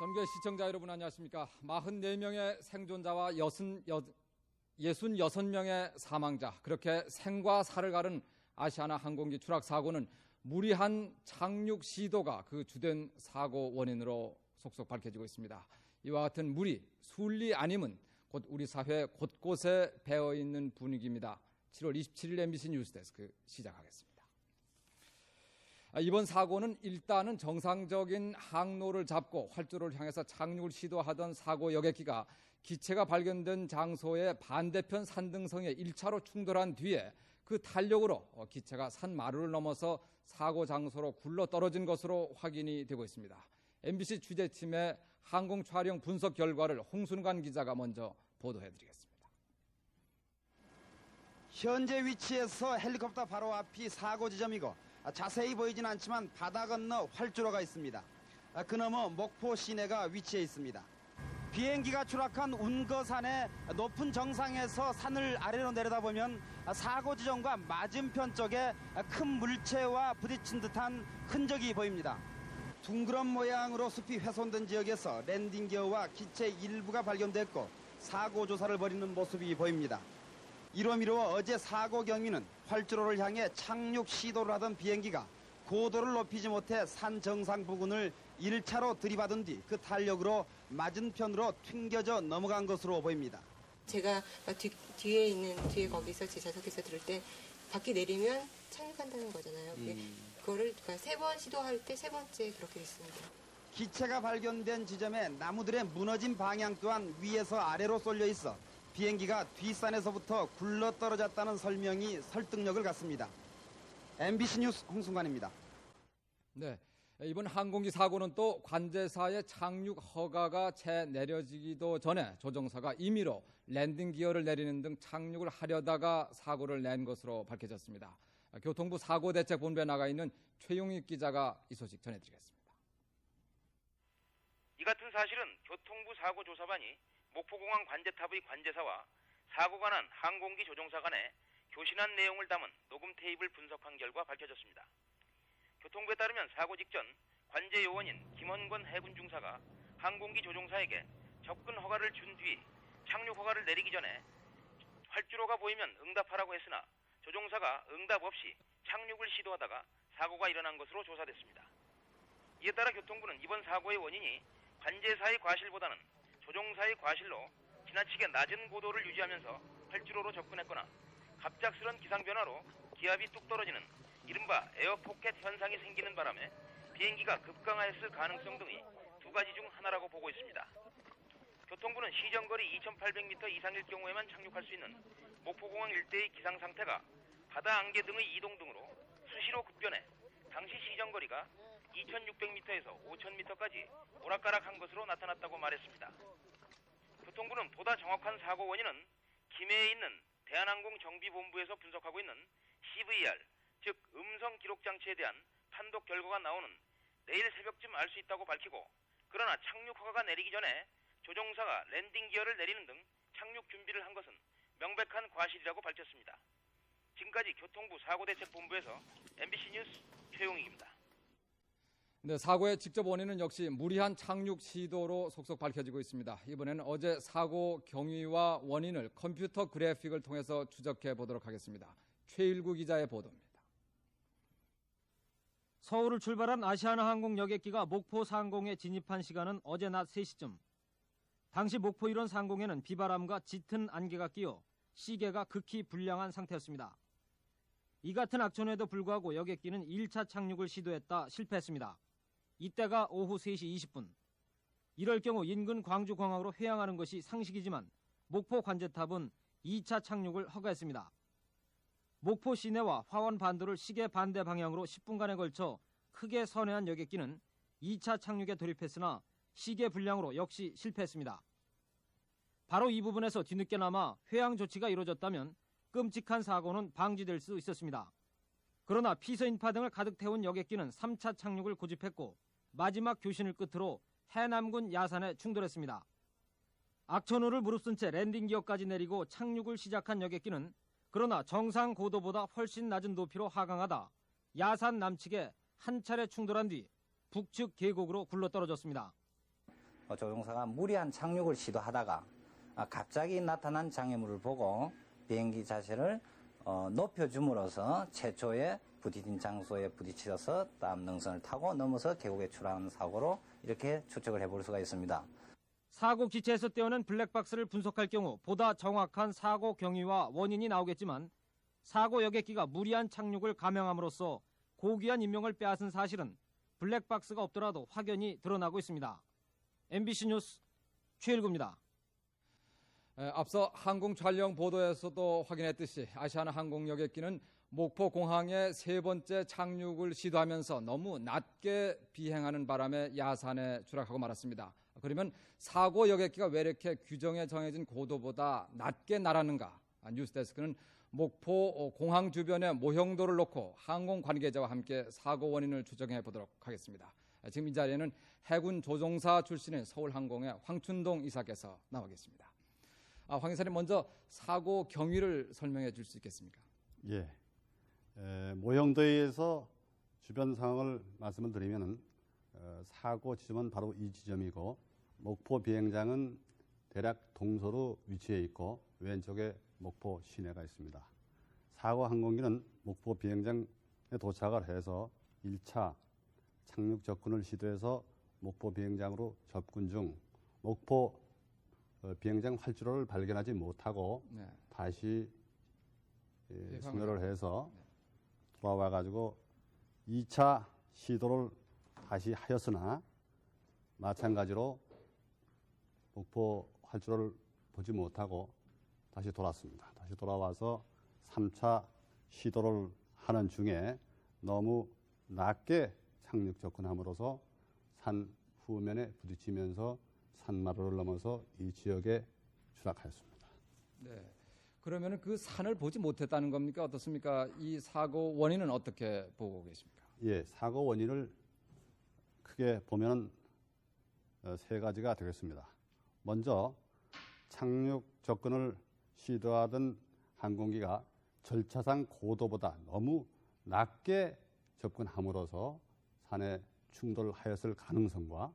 전국의 시청자 여러분 안녕하십니까. 44명의 생존자와 66명의 사망자, 그렇게 생과 사를 가른 아시아나 항공기 추락 사고는 무리한 착륙 시도가 그 주된 사고 원인으로 속속 밝혀지고 있습니다. 이와 같은 무리, 순리 아님은 곧 우리 사회 곳곳에 배어있는 분위기입니다. 7월 27일 MBC 뉴스데스크 시작하겠습니다. 이번 사고는 일단은 정상적인 항로를 잡고 활주로를 향해서 착륙을 시도하던 사고 여객기가 기체가 발견된 장소의 반대편 산등성에 1차로 충돌한 뒤에 그 탄력으로 기체가 산 마루를 넘어서 사고 장소로 굴러 떨어진 것으로 확인이 되고 있습니다. MBC 취재팀의 항공 촬영 분석 결과를 홍순관 기자가 먼저 보도해드리겠습니다. 현재 위치에서 헬리콥터 바로 앞이 사고 지점이고 자세히 보이진 않지만 바다 건너 활주로가 있습니다. 그 너머 목포 시내가 위치해 있습니다. 비행기가 추락한 운거산의 높은 정상에서 산을 아래로 내려다보면 사고 지점과 맞은편 쪽에 큰 물체와 부딪힌 듯한 흔적이 보입니다. 둥그런 모양으로 숲이 훼손된 지역에서 랜딩 기어와 기체 일부가 발견됐고 사고 조사를 벌이는 모습이 보입니다. 이로 미루어 어제 사고 경위는 활주로를 향해 착륙 시도를 하던 비행기가 고도를 높이지 못해 산 정상 부근을 1차로 들이받은 뒤 그 탄력으로 맞은편으로 튕겨져 넘어간 것으로 보입니다. 제가 뒤에 거기서 제 좌석에서 들을 때 바퀴 내리면 착륙한다는 거잖아요. 그거를 그러니까 3번 시도할 때 3번째 그렇게 됐습니다. 기체가 발견된 지점에 나무들의 무너진 방향 또한 위에서 아래로 쏠려 있어 비행기가 뒷산에서부터 굴러떨어졌다는 설명이 설득력을 갖습니다. MBC 뉴스 홍순관입니다. 네, 이번 항공기 사고는 또 관제사의 착륙 허가가 채 내려지기도 전에 조종사가 임의로 랜딩 기어를 내리는 등 착륙을 하려다가 사고를 낸 것으로 밝혀졌습니다. 교통부 사고대책본부에 나가 있는 최용익 기자가 이 소식 전해드리겠습니다. 이 같은 사실은 교통부 사고조사반이 목포공항 관제탑의 관제사와 사고가 난 항공기 조종사 간에 교신한 내용을 담은 녹음 테이프를 분석한 결과 밝혀졌습니다. 교통부에 따르면 사고 직전 관제 요원인 김원권 해군 중사가 항공기 조종사에게 접근 허가를 준 뒤 착륙 허가를 내리기 전에 활주로가 보이면 응답하라고 했으나 조종사가 응답 없이 착륙을 시도하다가 사고가 일어난 것으로 조사됐습니다. 이에 따라 교통부는 이번 사고의 원인이 관제사의 과실보다는 조종사의 과실로 지나치게 낮은 고도를 유지하면서 활주로로 접근했거나 갑작스런 기상 변화로 기압이 뚝 떨어지는 이른바 에어포켓 현상이 생기는 바람에 비행기가 급강하였을 가능성 등이 두 가지 중 하나라고 보고 있습니다. 교통부는 시정거리 2,800m 이상일 경우에만 착륙할 수 있는 목포공항 일대의 기상 상태가 바다 안개 등의 이동 등으로 수시로 급변해 당시 시정거리가 2,600m에서 5,000m까지 오락가락한 것으로 나타났다고 말했습니다. 교통부는 보다 정확한 사고 원인은 김해에 있는 대한항공정비본부에서 분석하고 있는 CVR, 즉 음성 기록 장치에 대한 판독 결과가 나오는 내일 새벽쯤 알 수 있다고 밝히고, 그러나 착륙 허가가 내리기 전에 조종사가 랜딩 기어를 내리는 등 착륙 준비를 한 것은 명백한 과실이라고 밝혔습니다. 지금까지 교통부 사고대책본부에서 MBC 뉴스 최용익입니다. 네, 사고의 직접 원인은 역시 무리한 착륙 시도로 속속 밝혀지고 있습니다. 이번에는 어제 사고 경위와 원인을 컴퓨터 그래픽을 통해서 추적해 보도록 하겠습니다. 최일구 기자의 보도입니다. 서울을 출발한 아시아나 항공 여객기가 목포 상공에 진입한 시간은 어제 낮 3시쯤. 당시 목포 일원 상공에는 비바람과 짙은 안개가 끼어 시계가 극히 불량한 상태였습니다. 이 같은 악천후에도 불구하고 여객기는 1차 착륙을 시도했다 실패했습니다. 이때가 오후 3시 20분. 이럴 경우 인근 광주공항으로 회항하는 것이 상식이지만 목포 관제탑은 2차 착륙을 허가했습니다. 목포 시내와 화원 반도를 시계 반대 방향으로 10분간에 걸쳐 크게 선회한 여객기는 2차 착륙에 돌입했으나 시계 불량으로 역시 실패했습니다. 바로 이 부분에서 뒤늦게나마 회항 조치가 이루어졌다면 끔찍한 사고는 방지될 수 있었습니다. 그러나 피서인파 등을 가득 태운 여객기는 3차 착륙을 고집했고 마지막 교신을 끝으로 해남군 야산에 충돌했습니다. 악천후를 무릅쓴 채 랜딩 기어까지 내리고 착륙을 시작한 여객기는 그러나 정상 고도보다 훨씬 낮은 높이로 하강하다 야산 남측에 한 차례 충돌한 뒤 북측 계곡으로 굴러떨어졌습니다. 조종사가 무리한 착륙을 시도하다가 갑자기 나타난 장애물을 보고 비행기 자체를 높여줌으로써 최초의 부딪힌 장소에 부딪혀서 다음 능선을 타고 넘어서 계곡에 추락하는 사고로 이렇게 추측을 해볼 수가 있습니다. 사고 기체에서 떼어낸 블랙박스를 분석할 경우 보다 정확한 사고 경위와 원인이 나오겠지만 사고 여객기가 무리한 착륙을 감행함으로써 고귀한 인명을 빼앗은 사실은 블랙박스가 없더라도 확연히 드러나고 있습니다. MBC 뉴스 최일구입니다. 앞서 항공 촬영 보도에서도 확인했듯이 아시아나 항공 여객기는 목포 공항에 세 번째 착륙을 시도하면서 너무 낮게 비행하는 바람에 야산에 추락하고 말았습니다. 그러면 사고 여객기가 왜 이렇게 규정에 정해진 고도보다 낮게 날았는가? 뉴스데스크는 목포 공항 주변의 모형도를 놓고 항공 관계자와 함께 사고 원인을 추정해 보도록 하겠습니다. 지금 이 자리에는 해군 조종사 출신인 서울항공의 황춘동 이사께서 나와 계십니다. 황 이사님, 먼저 사고 경위를 설명해 줄 수 있겠습니까? 예. 모형도에서 주변 상황을 말씀을 드리면은 사고 지점은 바로 이 지점이고 목포 비행장은 대략 동서로 위치해 있고 왼쪽에 목포 시내가 있습니다. 사고 항공기는 목포 비행장에 도착을 해서 1차 착륙 접근을 시도해서 목포 비행장으로 접근 중 목포 비행장 활주로를 발견하지 못하고 다시 승려를 해서 돌아와 가지고 2차 시도를 다시 하였으나 마찬가지로 목포 활주로를 보지 못하고 다시 돌아왔습니다. 다시 돌아와서 3차 시도를 하는 중에 너무 낮게 착륙 접근함으로써 산 후면에 부딪히면서 산마루를 넘어서 이 지역에 추락하였습니다. 네. 그러면 그 산을 보지 못했다는 겁니까? 어떻습니까? 이 사고 원인은 어떻게 보고 계십니까? 예, 사고 원인을 크게 보면 세 가지가 되겠습니다. 먼저 착륙 접근을 시도하던 항공기가 절차상 고도보다 너무 낮게 접근함으로써 산에 충돌하였을 가능성과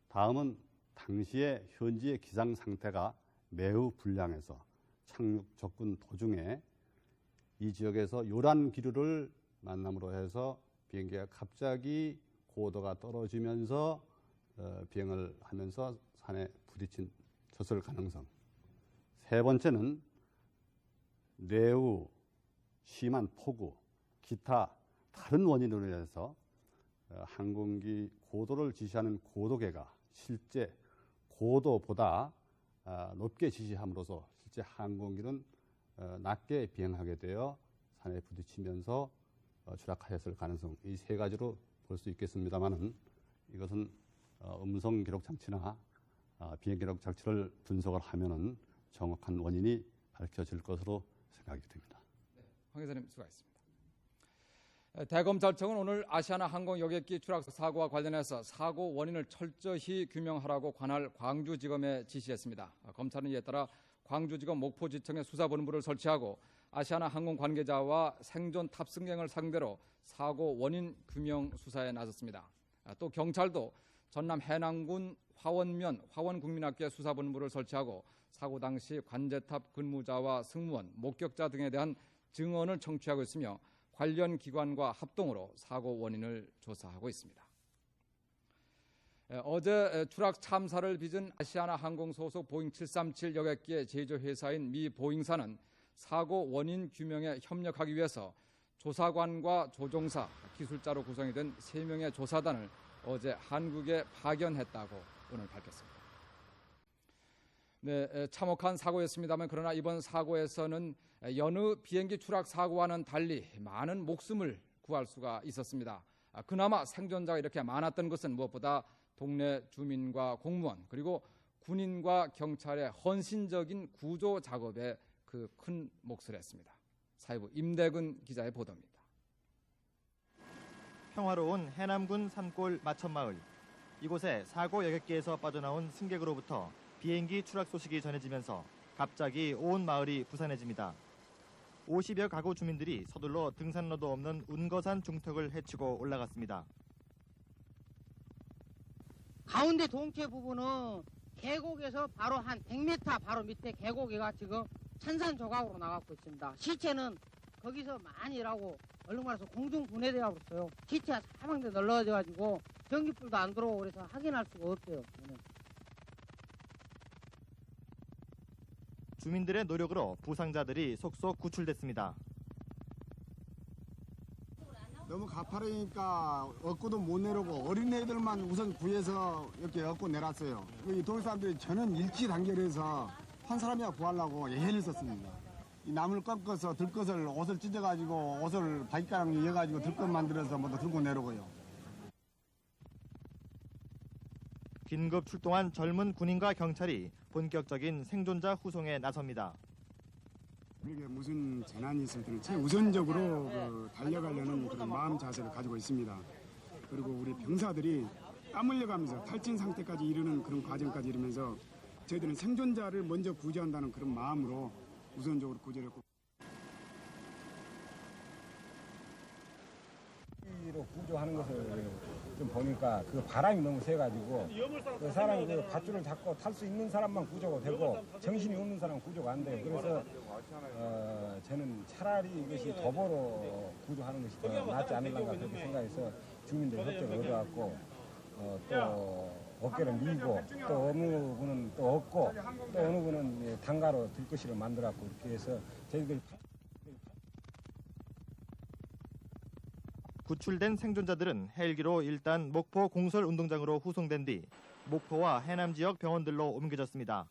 다음은 당시의 현지의 기상 상태가 매우 불량해서 착륙 접근 도중에 이 지역에서 요란 기류를 만남으로 해서 비행기가 갑자기 고도가 떨어지면서 비행을 하면서 산에 부딪혔을 가능성. 세 번째는 매우 심한 폭우, 기타 다른 원인으로 인해서 항공기 고도를 지시하는 고도계가 실제 고도보다 높게 지시함으로써 실제 항공기는 낮게 비행하게 되어 산에 부딪히면서 추락하였을 가능성, 이 세 가지로 볼 수 있겠습니다만은 이것은 음성 기록 장치나 비행 기록 장치를 분석을 하면은 정확한 원인이 밝혀질 것으로 생각이 됩니다. 네, 황 기자님 수고하셨습니다. 대검찰청은 오늘 아시아나 항공 여객기 추락 사고와 관련해서 사고 원인을 철저히 규명하라고 관할 광주지검에 지시했습니다. 검찰은 이에 따라 광주지검 목포지청에 수사본부를 설치하고 아시아나 항공 관계자와 생존 탑승객을 상대로 사고 원인 규명 수사에 나섰습니다. 또 경찰도 전남 해남군 화원면 화원국민학교 수사본부를 설치하고 사고 당시 관제탑 근무자와 승무원, 목격자 등에 대한 증언을 청취하고 있으며 관련 기관과 합동으로 사고 원인을 조사하고 있습니다. 어제 추락 참사를 빚은 아시아나 항공 소속 보잉 737 여객기의 제조회사인 미 보잉사는 사고 원인 규명에 협력하기 위해서 조사관과 조종사, 기술자로 구성이 된 3명의 조사단을 어제 한국에 파견했다고 오늘 밝혔습니다. 네, 참혹한 사고였습니다만 그러나 이번 사고에서는 여느 비행기 추락 사고와는 달리 많은 목숨을 구할 수가 있었습니다. 그나마 생존자가 이렇게 많았던 것은 무엇보다 동네 주민과 공무원 그리고 군인과 경찰의 헌신적인 구조 작업에 그 큰 몫을 했습니다. 사회부 임대근 기자의 보도입니다. 평화로운 해남군 산골 마천마을. 이곳에 사고 여객기에서 빠져나온 승객으로부터 비행기 추락 소식이 전해지면서 갑자기 온 마을이 부산해집니다. 50여 가구 주민들이 서둘러 등산로도 없는 운거산 중턱을 헤치고 올라갔습니다. 가운데 동체 부분은 계곡에서 바로 한 100m 바로 밑에 계곡이가 지금 산산조각으로 나가고 있습니다. 시체는 거기서 많이 일하고 얼른 말해서 공중 분해되어 있어요. 시체가 사방에 널려져가지고 전기불도 안 들어오고 그래서 확인할 수가 없어요. 주민들의 노력으로 부상자들이 속속 구출됐습니다. 너무 가파르니까 업고도 못 내려오고 어린애들만 우선 구해서 이렇게 업고 내놨어요. 이 도시 사람들이 저는 일치 단결해서 한 사람이야 구하려고 예언을 썼습니다. 이 나무를 꺾어서 들것을 옷을 찢어가지고 옷을 바퀴가랑 이어가지고 들것 만들어서 모두 들고 내려오고요. 긴급 출동한 젊은 군인과 경찰이 본격적인 생존자 후송에 나섭니다. 이게 무슨 재난이 있을 때는 최우선적으로 달려가려는 그런 마음 자세를 가지고 있습니다. 그리고 우리 병사들이 땀 흘려가면서 탈진 상태까지 이르는 그런 과정까지 이르면서 저희들은 생존자를 먼저 구조한다는 그런 마음으로 우선적으로 구조를 했고. 구조하는 것을 좀 보니까 그 바람이 너무 세가지고 그 사람이 그 밧줄을 잡고 탈 수 있는 사람만 구조가 되고 정신이 없는 사람은 구조가 안 돼요. 그래서 저는 차라리 이것이 도보로 구조하는 것이 더 낫지 않을까 그렇게 생각해서 주민들의 협조를 얻어갖고 또 어깨를 밀고 또 어느 분은 또 얻고 또 어느 분은 단가로 들것이를 만들어갖고 이렇게 해서 저희들이 구출된 생존자들은 헬기로 일단 목포 공설운동장으로 후송된 뒤 목포와 해남 지역 병원들로 옮겨졌습니다.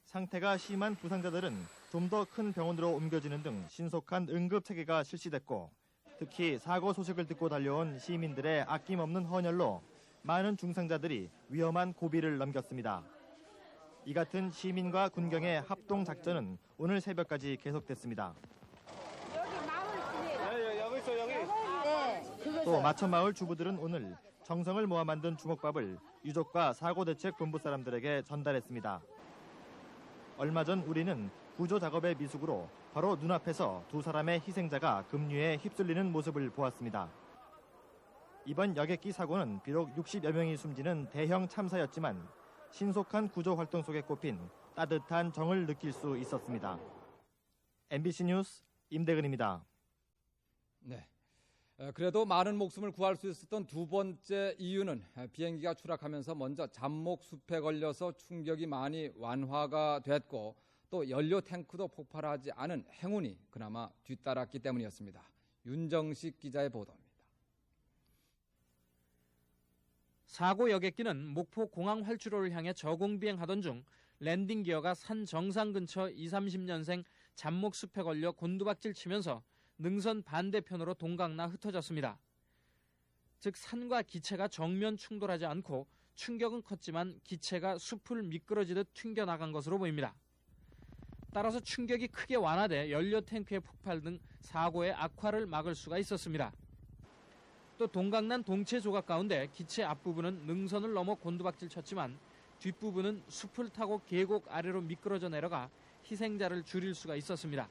상태가 심한 부상자들은 좀 더 큰 병원으로 옮겨지는 등 신속한 응급 체계가 실시됐고 특히 사고 소식을 듣고 달려온 시민들의 아낌없는 헌혈로 많은 중상자들이 위험한 고비를 넘겼습니다. 이 같은 시민과 군경의 합동 작전은 오늘 새벽까지 계속됐습니다. 또 마천마을 주부들은 오늘 정성을 모아 만든 주먹밥을 유족과 사고대책본부 사람들에게 전달했습니다. 얼마 전 우리는 구조 작업의 미숙으로 바로 눈앞에서 두 사람의 희생자가 급류에 휩쓸리는 모습을 보았습니다. 이번 여객기 사고는 비록 60여 명이 숨지는 대형 참사였지만 신속한 구조 활동 속에 꼽힌 따뜻한 정을 느낄 수 있었습니다. MBC 뉴스 임대근입니다. 네. 그래도 많은 목숨을 구할 수 있었던 두 번째 이유는 비행기가 추락하면서 먼저 잠목숲에 걸려서 충격이 많이 완화가 됐고 또 연료 탱크도 폭발하지 않은 행운이 그나마 뒤따랐기 때문이었습니다. 윤정식 기자의 보도입니다. 사고 여객기는 목포 공항 활주로를 향해 저공 비행하던 중 랜딩 기어가 산 정상 근처 20-30년생 잠목숲에 걸려 곤두박질 치면서 능선 반대편으로 동강나 흩어졌습니다. 즉 산과 기체가 정면 충돌하지 않고 충격은 컸지만 기체가 숲을 미끄러지듯 튕겨나간 것으로 보입니다. 따라서 충격이 크게 완화돼 연료 탱크의 폭발 등 사고의 악화를 막을 수가 있었습니다. 또 동강난 동체 조각 가운데 기체 앞부분은 능선을 넘어 곤두박질 쳤지만 뒷부분은 숲을 타고 계곡 아래로 미끄러져 내려가 희생자를 줄일 수가 있었습니다.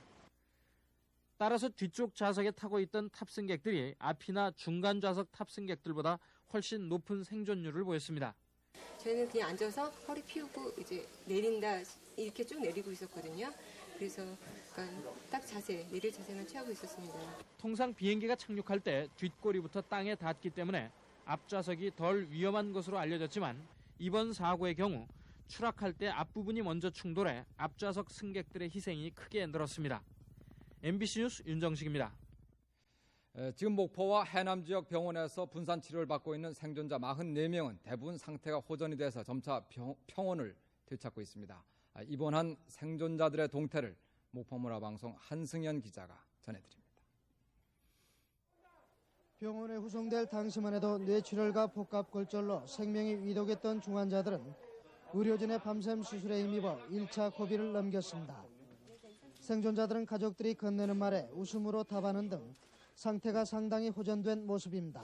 따라서 뒤쪽 좌석에 타고 있던 탑승객들이 앞이나 중간 좌석 탑승객들보다 훨씬 높은 생존율을 보였습니다. 저희는 그냥 앉아서 허리 피우고 이제 내린다 이렇게 쭉 내리고 있었거든요. 그래서 그러니까 딱 자세, 내릴 자세만 취하고 있었습니다. 통상 비행기가 착륙할 때 뒷꼬리부터 땅에 닿기 때문에 앞좌석이 덜 위험한 것으로 알려졌지만 이번 사고의 경우 추락할 때 앞부분이 먼저 충돌해 앞좌석 승객들의 희생이 크게 늘었습니다. MBC 뉴스 윤정식입니다. 지금 목포와 해남 지역 병원에서 분산 치료를 받고 있는 생존자 44명은 대부분 상태가 호전이 돼서 점차 평온을 되찾고 있습니다. 입원한 생존자들의 동태를 목포문화방송 한승현 기자가 전해드립니다. 병원에 후송될 당시만 해도 뇌출혈과 복합골절로 생명이 위독했던 중환자들은 의료진의 밤샘 수술에 힘입어 1차 고비를 넘겼습니다. 생존자들은 가족들이 건네는 말에 웃음으로 답하는 등 상태가 상당히 호전된 모습입니다.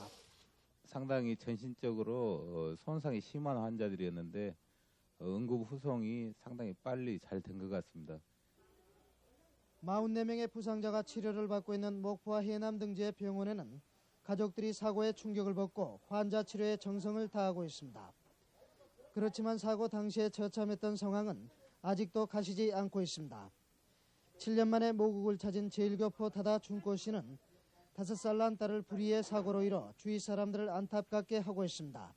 상당히 전신적으로 손상이 심한 환자들이었는데 응급 후송이 상당히 빨리 잘 된 것 같습니다. 44명의 부상자가 치료를 받고 있는 목포와 해남 등지의 병원에는 가족들이 사고의 충격을 벗고 환자 치료에 정성을 다하고 있습니다. 그렇지만 사고 당시에 처참했던 상황은 아직도 가시지 않고 있습니다. 7년 만에 모국을 찾은 𝗔𝗀𝗶 𝗔𝗀𝗶 씨는 5살 난 딸을 불의의 사고로 잃어 주위 사람들을 안타깝게 하고 있습니다.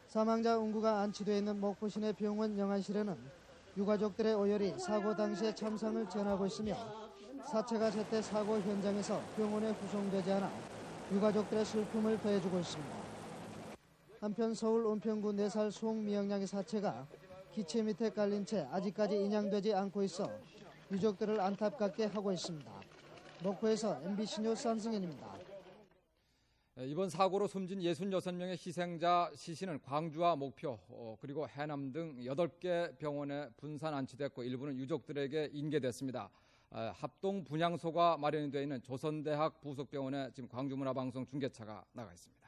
사망자 웅구가 안치되어 있는 목포 시내 병원 영안실에는 유가족들의 오열이 사고 당시의 참상을 전하고 있으며 사체가 제때 사고 현장에서 병원에 후송되지 않아 유가족들의 슬픔을 더해주고 있습니다. 한편 서울 은평구 4살 송미영 양의 사체가 기체 밑에 깔린 채 아직까지 인양되지 않고 있어 유족들을 안타깝게 하고 있습니다. 목포에서 MBC 뉴스 안승현입니다. 이번 사고로 숨진 66명의 희생자 시신은 광주와 목표 그리고 해남 등 8개 병원에 분산 안치됐고 일부는 유족들에게 인계됐습니다. 합동 분향소가 마련이 되어 있는 조선대학 부속병원에 지금 광주문화방송 중계차가 나가 있습니다.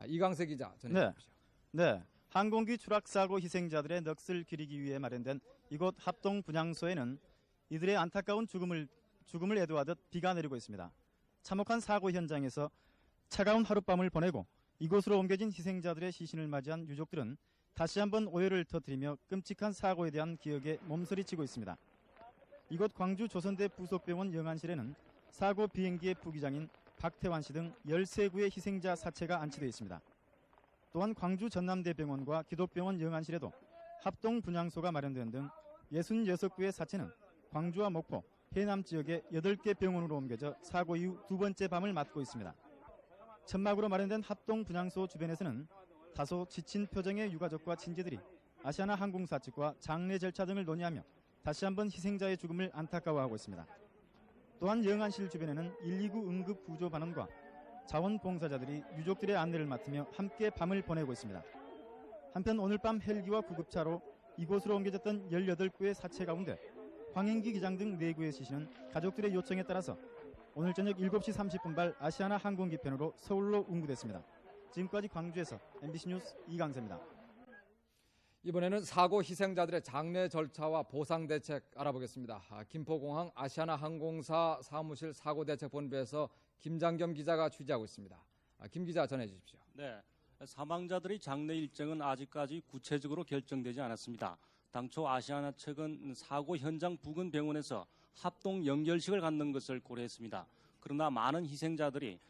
이강세 기자 전해 주십시오. 네. 항공기 추락사고 희생자들의 넋을 기리기 위해 마련된 이곳 합동 분향소에는 이들의 안타까운 죽음을 애도하듯 비가 내리고 있습니다. 참혹한 사고 현장에서 차가운 하룻밤을 보내고 이곳으로 옮겨진 희생자들의 시신을 맞이한 유족들은 다시 한번 오열을 터뜨리며 끔찍한 사고에 대한 기억에 몸서리치고 있습니다. 이곳 광주 조선대 부속병원 영안실에는 사고 비행기의 부기장인 박태환 씨 등 13구의 희생자 사체가 안치되어 있습니다. 또한 광주 전남대병원과 기독병원 영안실에도 합동 분향소가 마련된 등 66구의 사체는 광주와 목포, 해남 지역의 8개 병원으로 옮겨져 사고 이후 두 번째 밤을 맞고 있습니다. 천막으로 마련된 합동 분향소 주변에서는 다소 지친 표정의 유가족과 친지들이 아시아나 항공사 측과 장례 절차 등을 논의하며 다시 한번 희생자의 죽음을 안타까워하고 있습니다. 또한 영안실 주변에는 129 응급 구조 반원과 자원봉사자들이 유족들의 안내를 맡으며 함께 밤을 보내고 있습니다. 한편 오늘 밤 헬기와 구급차로 이곳으로 옮겨졌던 18구의 사체 가운데 황인기 기장 등 4구의 시신은 가족들의 요청에 따라서 오늘 저녁 7시 30분 발 아시아나 항공기편으로 서울로 운구됐습니다. 지금까지 광주에서 MBC 뉴스 이강세입니다. 이번에는 사고 희생자들의 장례 절차와 보상 대책 알아보겠습니다. 김포공항 아시아나 항공사 사무실 사고대책본부에서 김장겸 기자가 취재하고 있습니다. 김 기자 전해 주십시오. 네, 사망자들의 장례 일정은 아직까지 구체적으로 결정되지 않았습니다. 당초 아시아나 측은 사고 현장 부근 병원에서 합동 연결식을 갖는 것을 고려했습니다. 그러나 많은 희생자들이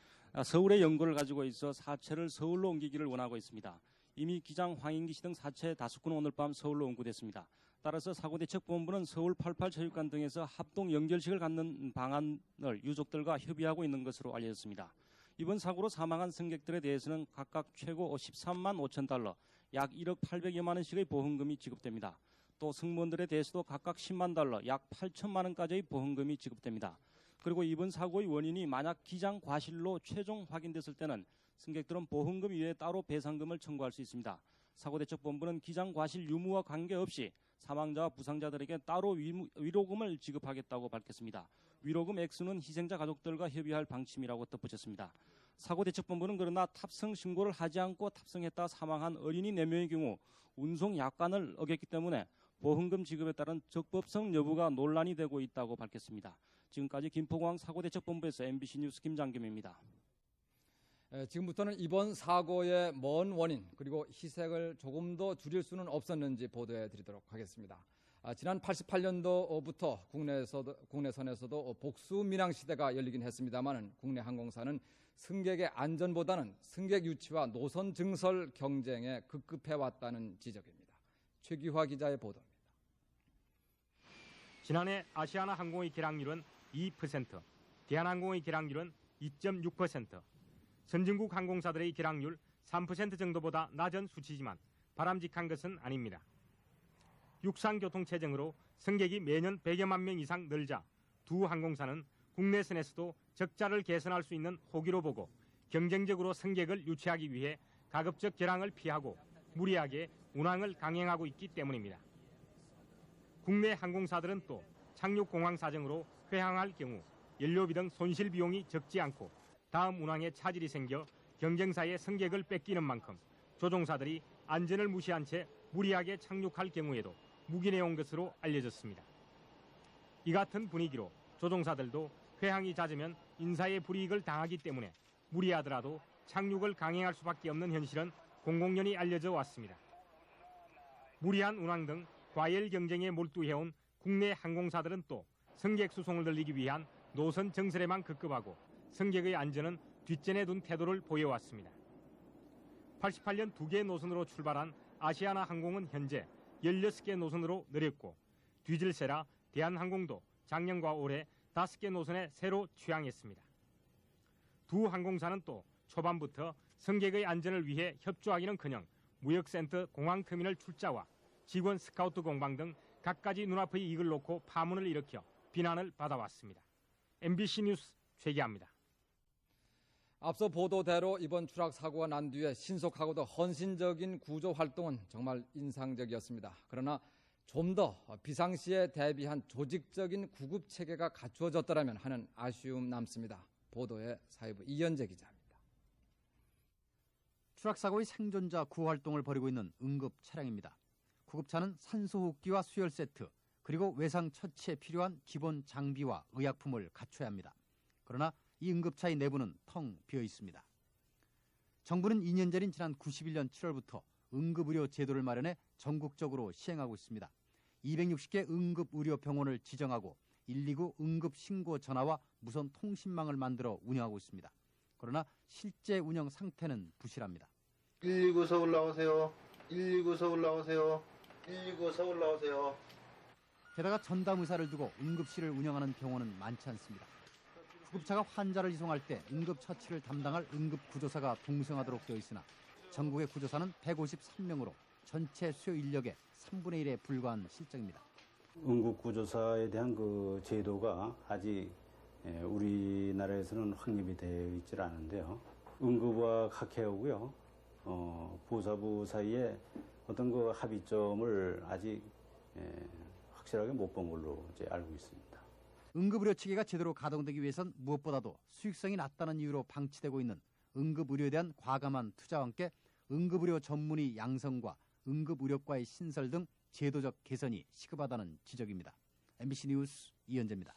서울에 연고를 가지고 있어 사체를 서울로 옮기기를 원하고 있습니다. 이미 기장 황인기 씨 등 사체 5구는 오늘 밤 서울로 운구됐습니다. 따라서 사고대책본부는 서울 88체육관 등에서 합동 연결식을 갖는 방안을 유족들과 협의하고 있는 것으로 알려졌습니다. 이번 사고로 사망한 승객들에 대해서는 각각 최고 13만 5천 달러, 약 1억 800여만 원씩의 보험금이 지급됩니다. 또 승무원들에 대해서도 각각 10만 달러, 약 8천만 원까지의 보험금이 지급됩니다. 그리고 이번 사고의 원인이 만약 기장 과실로 최종 확인됐을 때는 승객들은 보험금 이외에 따로 배상금을 청구할 수 있습니다. 사고대책본부는 기장 과실 유무와 관계없이 사망자와 부상자들에게 따로 위로금을 지급하겠다고 밝혔습니다. 위로금 액수는 희생자 가족들과 협의할 방침이라고 덧붙였습니다. 사고대책본부는 그러나 탑승 신고를 하지 않고 탑승했다 사망한 어린이 4명의 경우 운송 약관을 어겼기 때문에 보험금 지급에 따른 적법성 여부가 논란이 되고 있다고 밝혔습니다. 지금까지 김포공항 사고대책본부에서 MBC 뉴스 김장겸입니다. 지금부터는 이번 사고의 먼 원인 그리고 희생을 조금 더 줄일 수는 없었는지 보도해 드리도록 하겠습니다. 지난 88년도부터 국내선에서도 복수 민항 시대가 열리긴 했습니다만 국내 항공사는 승객의 안전보다는 승객 유치와 노선 증설 경쟁에 급급해왔다는 지적입니다. 최기화 기자의 보도입니다. 지난해 아시아나 항공의 기량률은 2%, 대한항공의 기량률은 2.6%, 선진국 항공사들의 기량률 3% 정도보다 낮은 수치지만 바람직한 것은 아닙니다. 육상교통체증으로 승객이 매년 100여만 명 이상 늘자 두 항공사는 국내선에서도 적자를 개선할 수 있는 호기로 보고 경쟁적으로 승객을 유치하기 위해 가급적 결항을 피하고 무리하게 운항을 강행하고 있기 때문입니다. 국내 항공사들은 또 착륙 공항 사정으로 회항할 경우 연료비 등 손실 비용이 적지 않고 다음 운항에 차질이 생겨 경쟁사의 승객을 뺏기는 만큼 조종사들이 안전을 무시한 채 무리하게 착륙할 경우에도 묵인해온 것으로 알려졌습니다. 이 같은 분위기로 조종사들도 회항이 잦으면 인사에 불이익을 당하기 때문에 무리하더라도 착륙을 강행할 수밖에 없는 현실은 공공연히 알려져 왔습니다. 무리한 운항 등 과열 경쟁에 몰두해온 국내 항공사들은 또 승객 수송을 늘리기 위한 노선 정설에만 급급하고 승객의 안전은 뒷전에 둔 태도를 보여왔습니다. 88년 2개 노선으로 출발한 아시아나 항공은 현재 16개 노선으로 늘렸고 뒤질세라 대한항공도 작년과 올해 5개 노선에 새로 취항했습니다. 두 항공사는 또 초반부터 승객의 안전을 위해 협조하기는커녕 무역센터 공항터미널 출자와 직원 스카우트 공방 등 갖가지 눈앞의 이익을 놓고 파문을 일으켜 비난을 받아왔습니다. MBC 뉴스 최기아입니다. 앞서 보도대로 이번 추락 사고가 난 뒤에 신속하고도 헌신적인 구조 활동은 정말 인상적이었습니다. 그러나 좀 더 비상시에 대비한 조직적인 구급 체계가 갖추어졌더라면 하는 아쉬움 남습니다. 보도에 사회부 이현재 기자입니다. 추락 사고의 생존자 구호 활동을 벌이고 있는 응급 차량입니다. 구급차는 산소호흡기와 수혈 세트, 그리고 외상 처치에 필요한 기본 장비와 의약품을 갖춰야 합니다. 그러나 이 응급차의 내부는 텅 비어 있습니다. 정부는 2년 전인 지난 91년 7월부터 응급의료 제도를 마련해 전국적으로 시행하고 있습니다. 260개 응급의료병원을 지정하고 129 응급신고 전화와 무선 통신망을 만들어 운영하고 있습니다. 그러나 실제 운영 상태는 부실합니다. 119 서울 나오세요. 119 서울 나오세요. 119 서울 나오세요. 게다가 전담 의사를 두고 응급실을 운영하는 병원은 많지 않습니다. 구급차가 환자를 이송할 때 응급처치를 담당할 응급구조사가 동승하도록 되어 있으나 전국의 구조사는 153명으로 전체 수요 인력의 3분의 1에 불과한 실정입니다. 응급구조사에 대한 그 제도가 아직 우리나라에서는 확립이 되어 있질 않은데요. 응급과 각해하고요, 보사부 사이에 어떤 그 합의점을 아직 확실하게 못 본 걸로 이제 알고 있습니다. 응급의료 체계가 제대로 가동되기 위해선 무엇보다도 수익성이 낮다는 이유로 방치되고 있는 응급의료에 대한 과감한 투자와 함께 응급의료 전문의 양성과 응급의료과의 신설 등 제도적 개선이 시급하다는 지적입니다. MBC 뉴스 이현재입니다.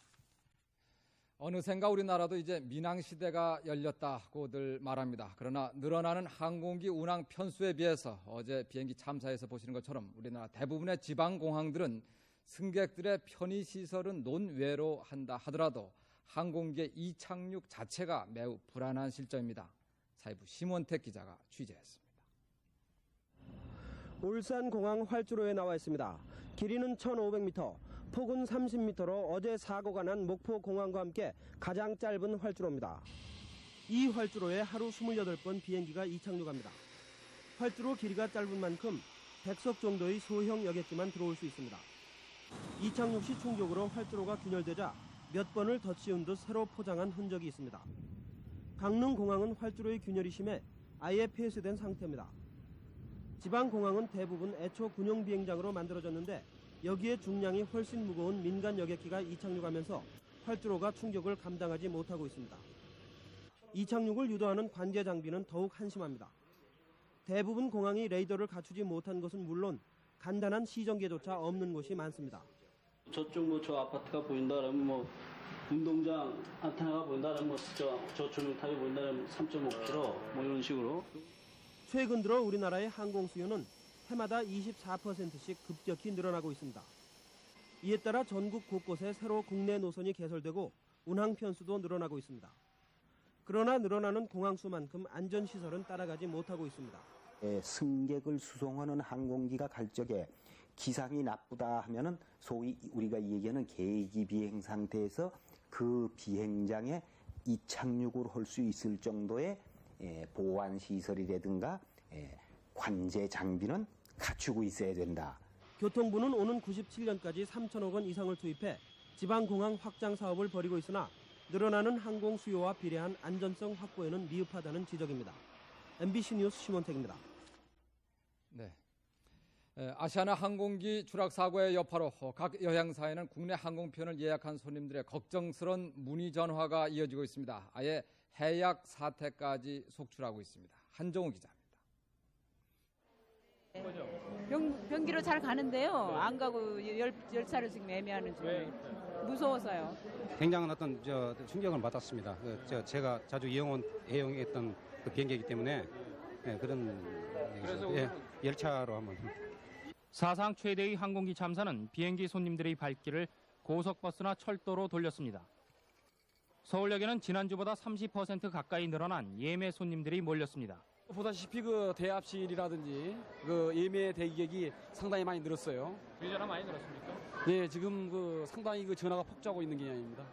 어느샌가 우리나라도 이제 민항시대가 열렸다고들 말합니다. 그러나 늘어나는 항공기 운항 편수에 비해서 어제 비행기 참사에서 보시는 것처럼 우리나라 대부분의 지방공항들은 승객들의 편의시설은 논외로 한다 하더라도 항공기의 이착륙 자체가 매우 불안한 실정입니다. 사회부 심원택 기자가 취재했습니다. 울산공항 활주로에 나와 있습니다. 길이는 1,500m, 폭은 30m로 어제 사고가 난 목포공항과 함께 가장 짧은 활주로입니다. 이 활주로에 하루 28번 비행기가 이착륙합니다. 활주로 길이가 짧은 만큼 100석 정도의 소형 여객기만 들어올 수 있습니다. 이착륙 시 충격으로 활주로가 균열되자 몇 번을 덧씌운 듯 새로 포장한 흔적이 있습니다. 강릉공항은 활주로의 균열이 심해 아예 폐쇄된 상태입니다. 지방공항은 대부분 애초 군용 비행장으로 만들어졌는데 여기에 중량이 훨씬 무거운 민간 여객기가 이착륙하면서 활주로가 충격을 감당하지 못하고 있습니다. 이착륙을 유도하는 관제 장비는 더욱 한심합니다. 대부분 공항이 레이더를 갖추지 못한 것은 물론 간단한 시정기조차 없는 곳이 많습니다. 저쪽 저 아파트가 보인다 그러면 운동장 안테나가 보인다 그러면 저 조명탑이 보인다 그러면 3.5km 이런 식으로. 최근 들어 우리나라의 항공 수요는 해마다 24%씩 급격히 늘어나고 있습니다. 이에 따라 전국 곳곳에 새로 국내 노선이 개설되고 운항 편수도 늘어나고 있습니다. 그러나 늘어나는 공항 수만큼 안전시설은 따라가지 못하고 있습니다. 승객을 수송하는 항공기가 갈 적에 기상이 나쁘다 하면은 소위 우리가 얘기하는 계기 비행 상태에서 그 비행장에 이착륙을 할 수 있을 정도의 보안 시설이라든가 관제 장비는 갖추고 있어야 된다. 교통부는 오는 97년까지 3천억 원 이상을 투입해 지방공항 확장 사업을 벌이고 있으나 늘어나는 항공 수요와 비례한 안전성 확보에는 미흡하다는 지적입니다. MBC 뉴스 심원택입니다. 네. 아시아나 항공기 추락 사고의 여파로 각 여행사에는 국내 항공편을 예약한 손님들의 걱정스러운 문의 전화가 이어지고 있습니다. 아예 해약 사태까지 속출하고 있습니다. 한정우 기자입니다. 변기로 잘 가는데요. 안 가고 열차를 지금 애매하는 중이에요. 무서워서요. 굉장한 어떤 충격을 받았습니다. 제가 자주 이용했던 그 비행기이기 때문에 그런 열차로 한번. 사상 최대의 항공기 참사는 비행기 손님들의 발길을 고속버스나 철도로 돌렸습니다. 서울역에는 지난주보다 30% 가까이 늘어난 예매 손님들이 몰렸습니다. 보다시피 그 대합실이라든지 그 예매 대기객이 상당히 많이 늘었어요. 예전화 많이 늘었습니까? 네, 지금 그 상당히 그 전화가 폭주하고 있는 개념입니다.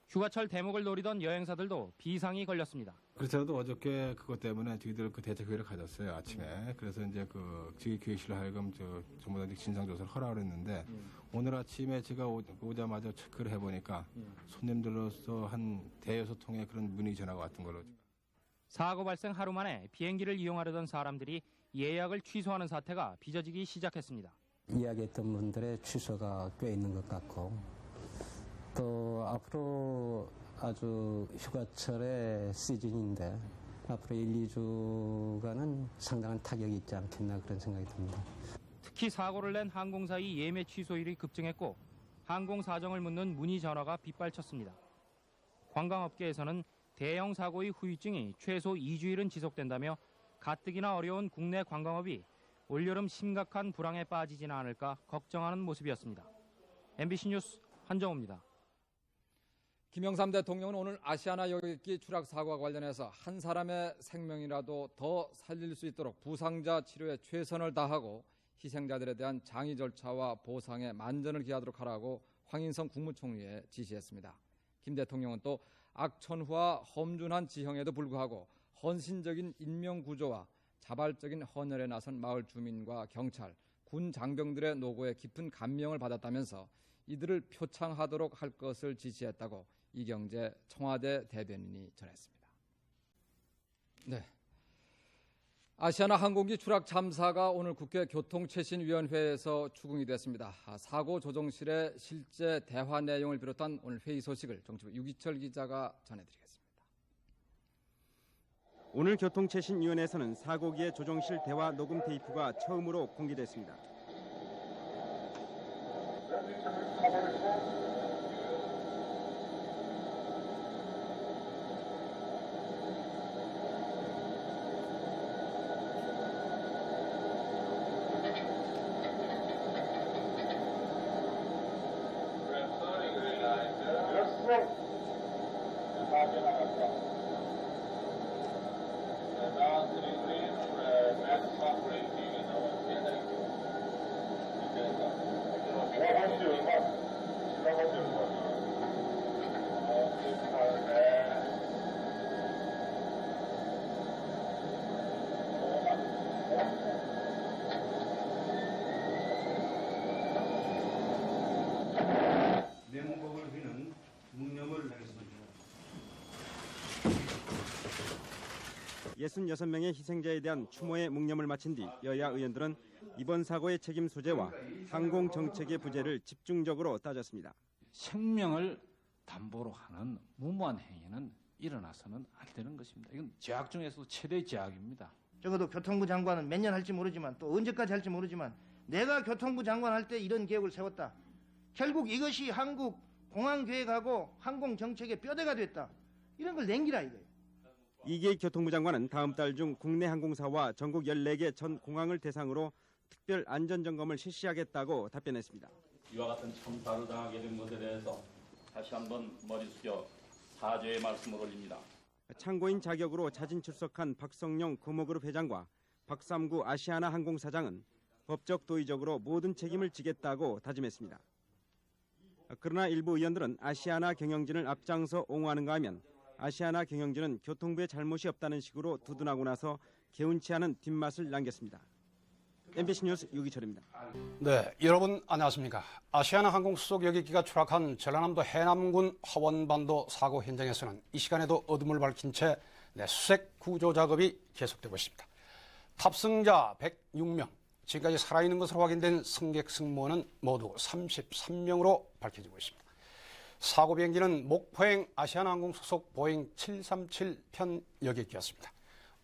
휴가철 대목을 노리던 여행사들도 비상이 걸렸습니다. 그렇더라도 어저께 그것 때문에 저희들 그 대책회의를 가졌어요, 아침에. 그래서 이제 그 지휘기획실로 하여금 전부 다 진상조사를 하라고 그랬는데 오늘 아침에 제가 오자마자 체크를 해보니까 손님들로서 한 대여섯 통의 그런 문의 전화가 왔던 걸로. 사고 발생 하루 만에 비행기를 이용하려던 사람들이 예약을 취소하는 사태가 빚어지기 시작했습니다. 이야기했던 분들의 취소가 꽤 있는 것 같고 또 앞으로 아주 휴가철의 시즌인데 앞으로 1, 2주간은 상당한 타격이 있지 않겠나 그런 생각이 듭니다. 특히 사고를 낸 항공사의 예매 취소율이 급증했고 항공 사정을 묻는 문의 전화가 빗발쳤습니다. 관광업계에서는 대형 사고의 후유증이 최소 2주일은 지속된다며 가뜩이나 어려운 국내 관광업이 올여름 심각한 불황에 빠지지는 않을까 걱정하는 모습이었습니다. MBC 뉴스 한정호입니다. 김영삼 대통령은 오늘 아시아나 여객기 추락 사고와 관련해서 한 사람의 생명이라도 더 살릴 수 있도록 부상자 치료에 최선을 다하고 희생자들에 대한 장의 절차와 보상에 만전을 기하도록 하라고 황인성 국무총리에 지시했습니다. 김 대통령은 또 악천후와 험준한 지형에도 불구하고 헌신적인 인명구조와 자발적인 헌혈에 나선 마을 주민과 경찰, 군 장병들의 노고에 깊은 감명을 받았다면서 이들을 표창하도록 할 것을 지시했다고 이경재 청와대 대변인이 전했습니다. 네. 아시아나 항공기 추락 참사가 오늘 국회 교통최신위원회에서 추궁이 됐습니다. 사고 조정실의 실제 대화 내용을 비롯한 오늘 회의 소식을 정치부 유기철 기자가 전해드리겠습니다. 오늘 교통최신위원회에서는 사고기의 조정실 대화 녹음 테이프가 처음으로 공개됐습니다. 내몽곡을 휘는 묵념을 하겠습니다. 66명의 희생자에 대한 추모의 묵념을 마친 뒤 여야 의원들은 이번 사고의 책임 소재와 항공 정책의 부재를 집중적으로 따졌습니다. 생명을 담보로 하는 무모한 행위는 일어나서는 안 되는 것입니다. 이건 제약 중에서도 최대 제약입니다. 적어도 교통부 장관은 몇 년 할지 모르지만 또 언제까지 할지 모르지만 내가 교통부 장관 할 때 이런 계획을 세웠다. 결국 이것이 한국 공항계획하고 항공정책의 뼈대가 됐다. 이런 걸 남기라 이거예요. 이계 교통부 장관은 다음 달 중 국내 항공사와 전국 14개 전 공항을 대상으로 특별 안전점검을 실시하겠다고 답변했습니다. 이와 같은 참사를 당하게 된 것에 대해서 다시 한번 머리 숙여 사죄의 말씀을 올립니다. 참고인 자격으로 자진 출석한 박성용 금호그룹 회장과 박삼구 아시아나 항공사장은 법적 도의적으로 모든 책임을 지겠다고 다짐했습니다. 그러나 일부 의원들은 아시아나 경영진을 앞장서 옹호하는가 하면 아시아나 경영진은 교통부의 잘못이 없다는 식으로 두둔하고 나서 개운치 않은 뒷맛을 남겼습니다. MBC 뉴스 유기철입니다. 네, 여러분 안녕하십니까. 아시아나 항공 수속 여객기가 추락한 전라남도 해남군 화원반도 사고 현장에서는 이 시간에도 어둠을 밝힌 채 수색 구조 작업이 계속되고 있습니다. 탑승자 106명, 지금까지 살아있는 것으로 확인된 승객 승무원은 모두 33명으로 밝혀지고 있습니다. 사고 비행기는 목포행 아시아나항공 소속 보잉 737편 여객기였습니다.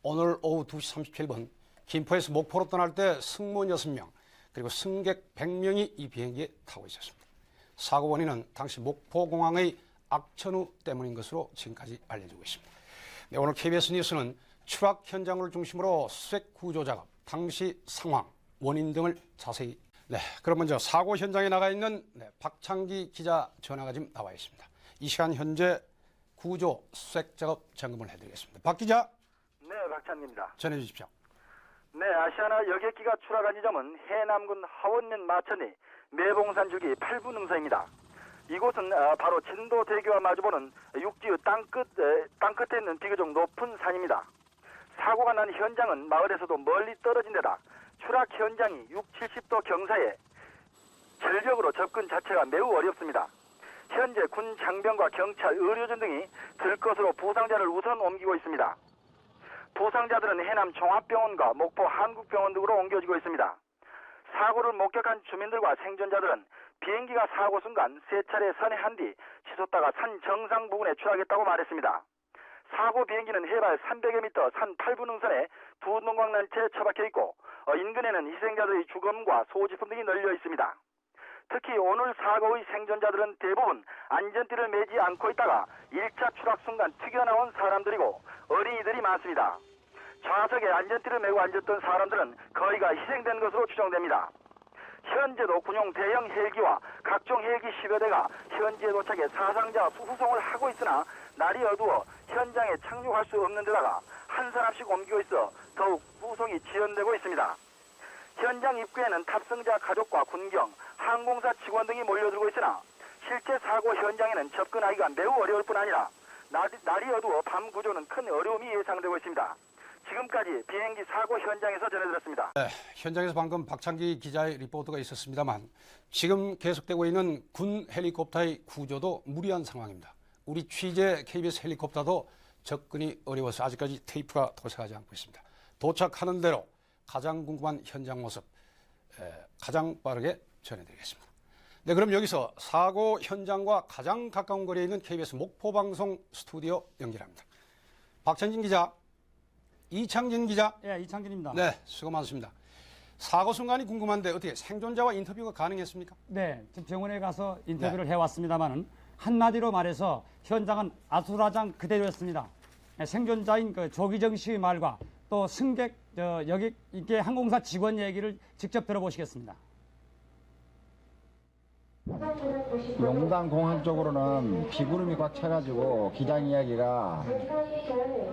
오늘 오후 2시 37분 김포에서 목포로 떠날 때 승무원 6명 그리고 승객 100명이 이 비행기에 타고 있었습니다. 사고 원인은 당시 목포공항의 악천후 때문인 것으로 지금까지 알려지고 있습니다. 오늘 KBS 뉴스는 추락 현장을 중심으로 수색 구조 작업, 당시 상황, 원인 등을 자세히. 네, 그럼 먼저 사고 현장에 나가 있는 박창기 기자 전화가 지금 나와 있습니다. 이 시간 현재 구조 수색 작업 점검을 해드리겠습니다. 박 기자. 네, 박찬기입니다. 전해 주십시오. 네, 아시아나 여객기가 추락한 지점은 해남군 하원면 마천리 매봉산 주기 8부 능선입니다. 이곳은 바로 진도대교와 마주보는 육지의 땅끝에 있는 비교적 높은 산입니다. 사고가 난 현장은 마을에서도 멀리 떨어진 데다 추락 현장이 60~70도 경사에 절벽으로 접근 자체가 매우 어렵습니다. 현재 군 장병과 경찰, 의료진 등이 들것으로 부상자를 우선 옮기고 있습니다. 부상자들은 해남 종합병원과 목포 한국병원 등으로 옮겨지고 있습니다. 사고를 목격한 주민들과 생존자들은 비행기가 사고 순간 3차례 선회한 뒤 치솟다가 산 정상 부근에 추락했다고 말했습니다. 사고 비행기는 해발 300여 미터 산 8부 능선에 두 농광난 채 처박혀 있고 인근에는 희생자들의 주검과 소지품 등이 널려 있습니다. 특히 오늘 사고의 생존자들은 대부분 안전띠를 매지 않고 있다가 1차 추락 순간 튀겨나온 사람들이고 어린이들이 많습니다. 좌석에 안전띠를 메고 앉았던 사람들은 거의가 희생된 것으로 추정됩니다. 현재도 군용 대형 헬기와 각종 헬기 10여 대가 현지에 도착해 사상자 후송을 하고 있으나 날이 어두워 현장에 착륙할 수 없는 데다가 한 사람씩 옮기고 있어 더욱 후송이 지연되고 있습니다. 현장 입구에는 탑승자 가족과 군경, 항공사 직원 등이 몰려들고 있으나 실제 사고 현장에는 접근하기가 매우 어려울 뿐 아니라 날이 어두워 밤 구조는 큰 어려움이 예상되고 있습니다. 지금까지 비행기 사고 현장에서 전해드렸습니다. 네, 현장에서 방금 박창기 기자의 리포트가 있었습니다만 지금 계속되고 있는 군 헬리콥터의 구조도 무리한 상황입니다. 우리 취재 KBS 헬리콥터도 접근이 어려워서 아직까지 테이프가 도착하지 않고 있습니다. 도착하는 대로 가장 궁금한 현장 모습 가장 빠르게 전해드리겠습니다. 네, 그럼 여기서 사고 현장과 가장 가까운 거리에 있는 KBS 목포 방송 스튜디오 연결합니다. 박찬진 기자, 이창진 기자. 예, 이창진입니다. 네, 수고 많습니다. 사고 순간이 궁금한데 어떻게 생존자와 인터뷰가 가능했습니까? 네, 지금 병원에 가서 인터뷰를 해왔습니다만은 한마디로 말해서 현장은 아수라장 그대로였습니다. 생존자인 그 조기정 씨의 말과 또 승객 여기 이게 항공사 직원 얘기를 직접 들어보시겠습니다. 용당 공항 쪽으로는 비구름이 꽉 차가지고 기장 이야기가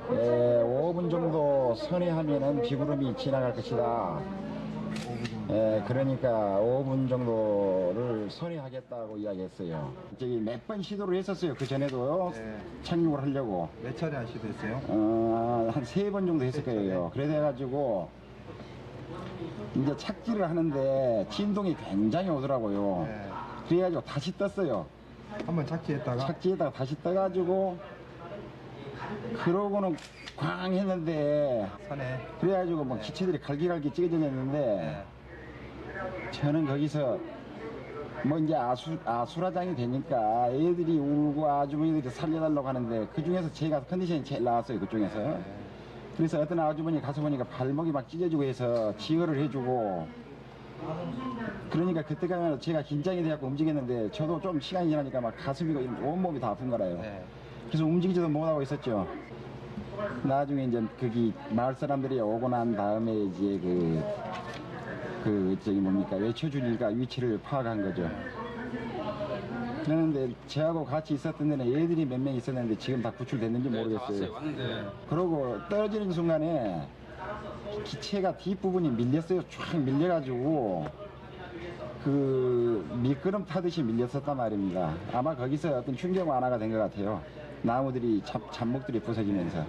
5분 정도 선회하면은 비구름이 지나갈 것이다. 그러니까 5분 정도를 선회하겠다고 이야기했어요. 저기 몇 번 시도를 했었어요. 그 전에도 착륙을 하려고. 몇 차례 안 시도했어요? 한 3번 정도 했을 거예요. 그래가지고 이제 착지를 하는데 진동이 굉장히 오더라고요. 그래가지고 다시 떴어요. 한번 착지했다가 다시 떠가지고 그러고는 꽝 했는데 그래가지고 뭐 기체들이 갈기갈기 찢어졌는데 저는 거기서 뭐 이제 아수라장이 되니까 애들이 울고 아주머니들이 살려달라고 하는데 그 중에서 제가 컨디션이 제일 나왔어요. 그 중에서. 그래서 어떤 아주머니 가서 보니까 발목이 막 찢어지고 해서 지혈을 해주고 그러니까 그때가 제가 긴장이 돼갖고 움직였는데 저도 좀 시간이 지나니까 막 가슴이 온몸이 다 아픈 거라요. 그래서 움직이지도 못하고 있었죠. 나중에 이제 거기 마을 사람들이 오고 난 다음에 이제 저기 뭡니까 외쳐주니까 위치를 파악한 거죠. 그런데 저하고 같이 있었던 데는 애들이 몇 명 있었는데 지금 다 구출됐는지 모르겠어요. 그러고 떨어지는 순간에 기체가 뒷부분이 밀렸어요. 쫙 밀려가지고 그 미끄럼 타듯이 밀렸었단 말입니다. 아마 거기서 어떤 충격 완화가 된 것 같아요. 나무들이 잡목들이 부서지면서.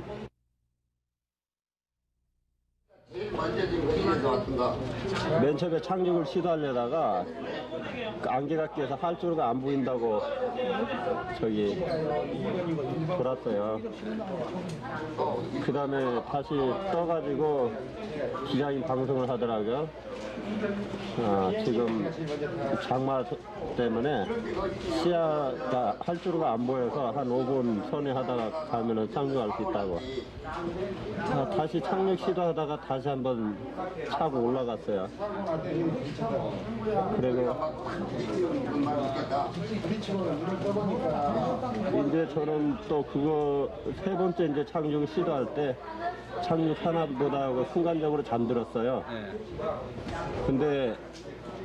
맨 처음에 착륙을 시도하려다가 안개가 끼어서 활주로가 안 보인다고 저기 돌았어요. 그 다음에 다시 떠가지고 기장이 방송을 하더라고요. 지금 장마 때문에 시야가 활주로가 안 보여서 한 5분 선회하다가 가면은 착륙할 수 있다고. 다시 착륙 시도하다가 다시 한번 차고 올라갔어요. 그리고 이제 저는 또 그거 세 번째 이제 착륙을 시도할 때 착륙하나 보다 하고 순간적으로 잠들었어요. 근데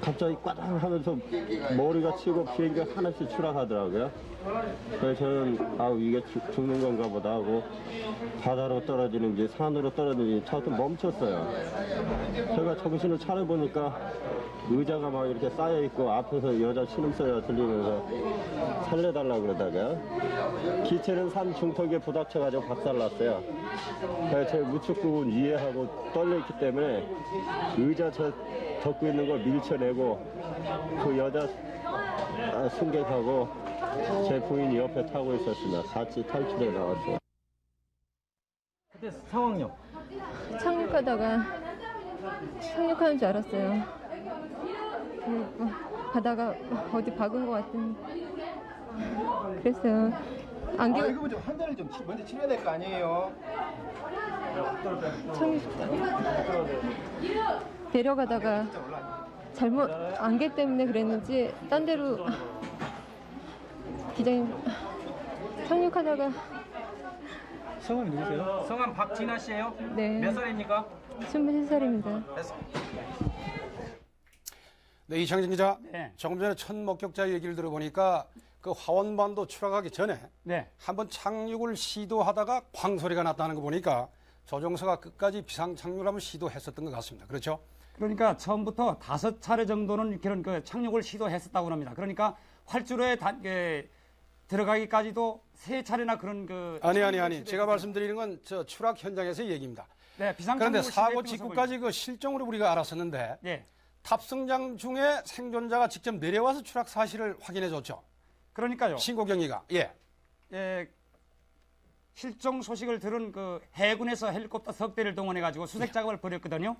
갑자기 꽈당 하면서 머리가 치고 비행기가 하나씩 추락하더라고요. 그래서 저는 이게 죽는 건가 보다 하고 바다로 떨어지는지 산으로 떨어지는지 처음부터 멈췄어요. 제가 정신을 차려보니까 의자가 막 이렇게 쌓여있고 앞에서 여자 신음소리가 들리면서 살려달라고 그러다가 기체는 산 중턱에 부닥쳐가지고 박살났어요. 그래서 제 우측 부분 이해하고 떨려있기 때문에 의자 덮고 있는 걸 밀쳐내고 그 여자 승객하고 제 부인이 옆에 타고 있었습니다. 같이 탈출해 나왔어요. 그때 상황요? 착륙하다가 착륙하는 줄 알았어요. 바다가 어디 박은 것 같은. 그랬어요. 안개가. 이거 좀 환자를 좀 먼저 치료해야 될 거 아니에요? 내려가다가 잘못 안개 때문에 그랬는지 딴 데로 기장님 착륙하다가. 성함이 누구세요? 성함 박진아 씨예요? 네. 몇 살입니까? 23살입니다. 네, 이창진 기자. 조금 전에 첫 목격자 얘기를 들어보니까 그 하원반도 추락하기 전에 한번 착륙을 시도하다가 쾅 소리가 났다는 거 보니까 조종사가 끝까지 비상 착륙을 한번 시도했었던 것 같습니다. 그렇죠? 그러니까 처음부터 5차례 정도는 그런 그 착륙을 시도했었다고 합니다. 그러니까 활주로에 들어가기까지도 3차례나 그런 그. 아니. 제가 말씀드리는 건 저 추락 현장에서의 얘기입니다. 네, 비상 그런데 사고 직후까지 그 실종으로 우리가 알았었는데 탑승장 중에 생존자가 직접 내려와서 추락 사실을 확인해줬죠. 그러니까요. 신고 경위가 실종 소식을 들은 그 해군에서 헬리콥터 석 대를 동원해가지고 수색 작업을 벌였거든요.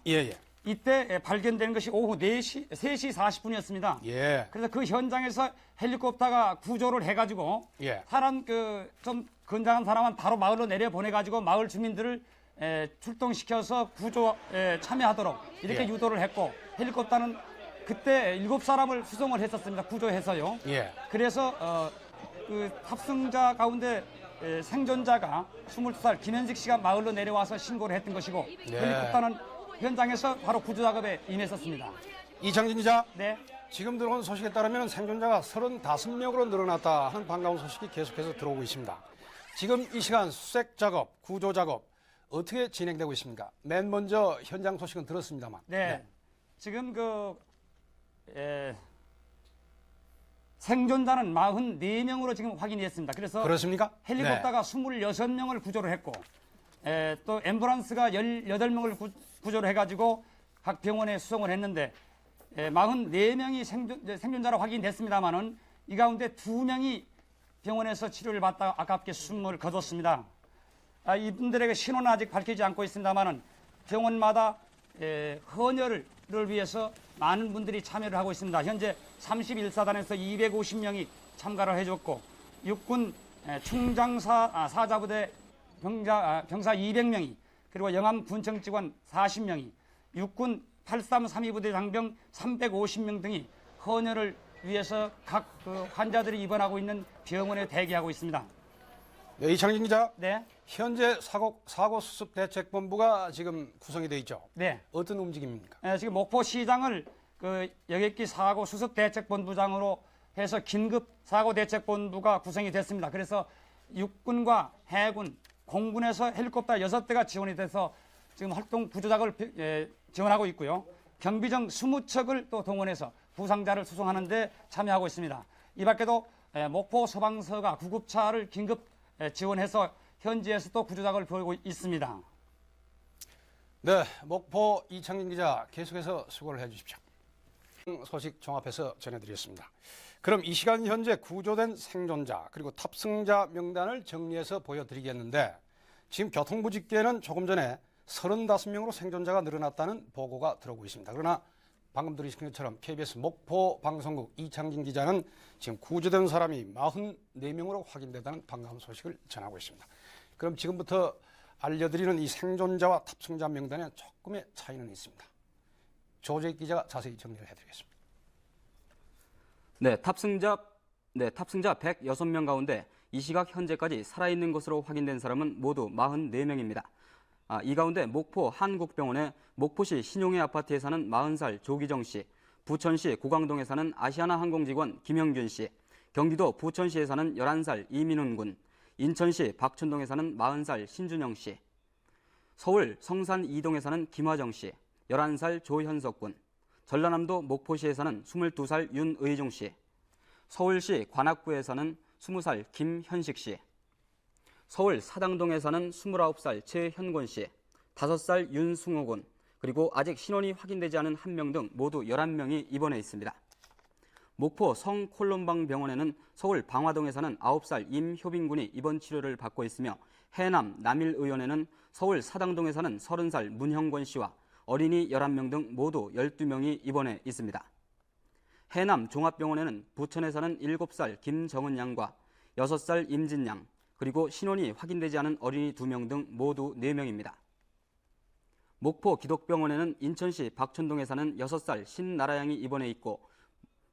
이때 발견된 것이 오후 3시 40분이었습니다. 그래서 그 현장에서 헬리콥터가 구조를 해가지고 사람 좀 건장한 사람은 바로 마을로 내려 보내가지고 마을 주민들을 출동시켜서 구조에 참여하도록 이렇게 유도를 했고 헬리콥터는 그때 7사람을 수송을 했었습니다. 구조해서요. 그래서 그 탑승자 가운데 생존자가 22살 김현식 씨가 마을로 내려와서 신고를 했던 것이고 헬리콥터는 현장에서 바로 구조 작업에 임했었습니다. 이창진 기자. 지금 들어온 소식에 따르면 생존자가 35명으로 늘어났다 하는 반가운 소식이 계속해서 들어오고 있습니다. 지금 이 시간 수색 작업, 구조 작업 어떻게 진행되고 있습니까? 맨 먼저 현장 소식은 들었습니다만. 지금 생존자는 44명으로 지금 확인이 됐습니다. 그래서 그렇습니까? 헬리콥터가 26명을 구조를 했고 또 앰뷸런스가 18명을 구조를 해가지고 각 병원에 수송을 했는데 44명이 생존자로 확인됐습니다만은 이 가운데 2명이 병원에서 치료를 받다가 아깝게 숨을 거뒀습니다. 이분들에게 신원은 아직 밝히지 않고 있습니다만은 병원마다 헌혈을 위해서 많은 분들이 참여를 하고 있습니다. 현재 31사단에서 250명이 참가를 해줬고 육군 충장사 사자부대 병사 200명이 그리고 영암 군청 직원 40명이 육군 8332부대 장병 350명 등이 헌혈을 위해서 각 환자들이 입원하고 있는 병원에 대기하고 있습니다. 네, 이창진 기자. 현재 사고 수습 대책본부가 지금 구성이 돼 있죠. 어떤 움직임입니까? 지금 목포시장을 여객기 사고 수습 대책본부장으로 해서 긴급 사고 대책본부가 구성이 됐습니다. 그래서 육군과 해군, 공군에서 헬리콥터 6대가 지원이 돼서 지금 활동 구조 작업을 지원하고 있고요. 경비정 20척을 또 동원해서 부상자를 수송하는 데 참여하고 있습니다. 이 밖에도 목포 소방서가 구급차를 긴급 지원해서 현지에서도 구조 작업을 벌이고 있습니다. 네, 목포 이창진 기자 계속해서 수고를 해주십시오. 소식 종합해서 전해드리겠습니다. 그럼 이 시간 현재 구조된 생존자 그리고 탑승자 명단을 정리해서 보여드리겠는데 지금 교통부 집계는 조금 전에 35명으로 생존자가 늘어났다는 보고가 들어오고 있습니다. 그러나 방금 들으신 것처럼 KBS 목포 방송국 이창진 기자는 지금 구조된 사람이 44명으로 확인되다는 반가운 소식을 전하고 있습니다. 그럼 지금부터 알려드리는 이 생존자와 탑승자 명단에 조금의 차이는 있습니다. 조재익 기자가 자세히 정리를 해드리겠습니다. 탑승자 106명 가운데 이 시각 현재까지 살아있는 것으로 확인된 사람은 모두 44명입니다. 이 가운데 목포 한국병원의 목포시 신용회 아파트에 사는 40살 조기정 씨, 부천시 고강동에 사는 아시아나 항공 직원 김영균 씨, 경기도 부천시에 사는 11살 이민훈 군, 인천시 박천동에 사는 40살 신준영 씨, 서울 성산 이동에 사는 김화정 씨, 11살 조현석 군, 전라남도 목포시에 사는 22살 윤의중 씨, 서울시 관악구에 사는 20살 김현식 씨, 서울 사당동에 사는 29살 최현권 씨, 5살 윤승호 군, 그리고 아직 신원이 확인되지 않은 1명 등 모두 11명이 입원해 있습니다. 목포 성콜롬방 병원에는 서울 방화동에 사는 9살 임효빈 군이 입원 치료를 받고 있으며 해남 남일의원에는 서울 사당동에 사는 30살 문형권 씨와 어린이 11명 등 모두 12명이 입원해 있습니다. 해남 종합병원에는 부천에 사는 7살 김정은 양과 6살 임진 양, 그리고 신원이 확인되지 않은 어린이 2명 등 모두 4명입니다. 목포 기독병원에는 인천시 박천동에 사는 6살 신나라 양이 입원해 있고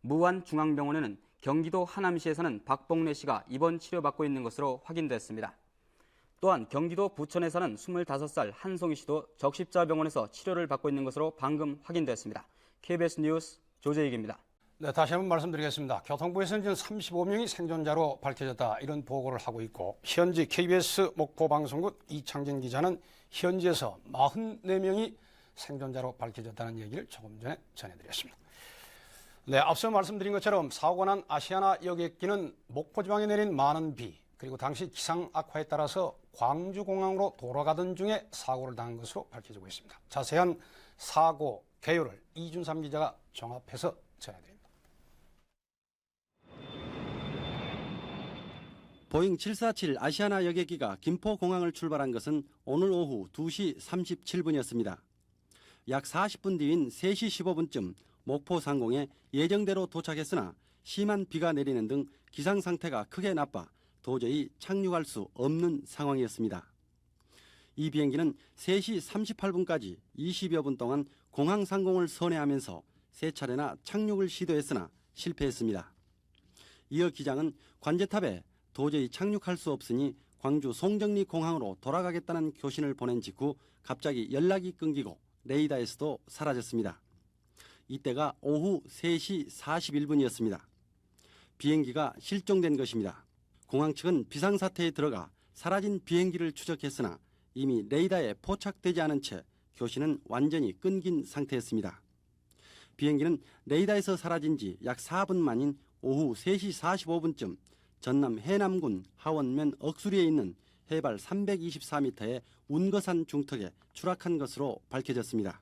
무안중앙병원에는 경기도 하남시에 사는 박봉래 씨가 입원 치료받고 있는 것으로 확인됐습니다. 또한 경기도 부천에 사는 25살 한송희 씨도 적십자병원에서 치료를 받고 있는 것으로 방금 확인됐습니다. KBS 뉴스 조재익입니다. 네, 다시 한번 말씀드리겠습니다. 교통부에서는 지금 35명이 생존자로 밝혀졌다 이런 보고를 하고 있고 현지 KBS 목포 방송국 이창진 기자는 현지에서 44명이 생존자로 밝혀졌다는 얘기를 조금 전에 전해드렸습니다. 네, 앞서 말씀드린 것처럼 사고가 난 아시아나 여객기는 목포 지방에 내린 많은 비 그리고 당시 기상 악화에 따라서 광주공항으로 돌아가던 중에 사고를 당한 것으로 밝혀지고 있습니다. 자세한 사고 개요를 이준삼 기자가 종합해서 전해드립니다. 보잉 747 아시아나 여객기가 김포공항을 출발한 것은 오늘 오후 2시 37분이었습니다. 약 40분 뒤인 3시 15분쯤 목포 상공에 예정대로 도착했으나 심한 비가 내리는 등 기상 상태가 크게 나빠 도저히 착륙할 수 없는 상황이었습니다. 이 비행기는 3시 38분까지 20여 분 동안 공항 상공을 선회하면서 3차례나 착륙을 시도했으나 실패했습니다. 이어 기장은 관제탑에 도저히 착륙할 수 없으니 광주 송정리 공항으로 돌아가겠다는 교신을 보낸 직후 갑자기 연락이 끊기고 레이더에서도 사라졌습니다. 이때가 오후 3시 41분이었습니다. 비행기가 실종된 것입니다. 공항 측은 비상사태에 들어가 사라진 비행기를 추적했으나 이미 레이더에 포착되지 않은 채 교신은 완전히 끊긴 상태였습니다. 비행기는 레이더에서 사라진 지 약 4분 만인 오후 3시 45분쯤 전남 해남군 하원면 억수리에 있는 해발 324m의 운거산 중턱에 추락한 것으로 밝혀졌습니다.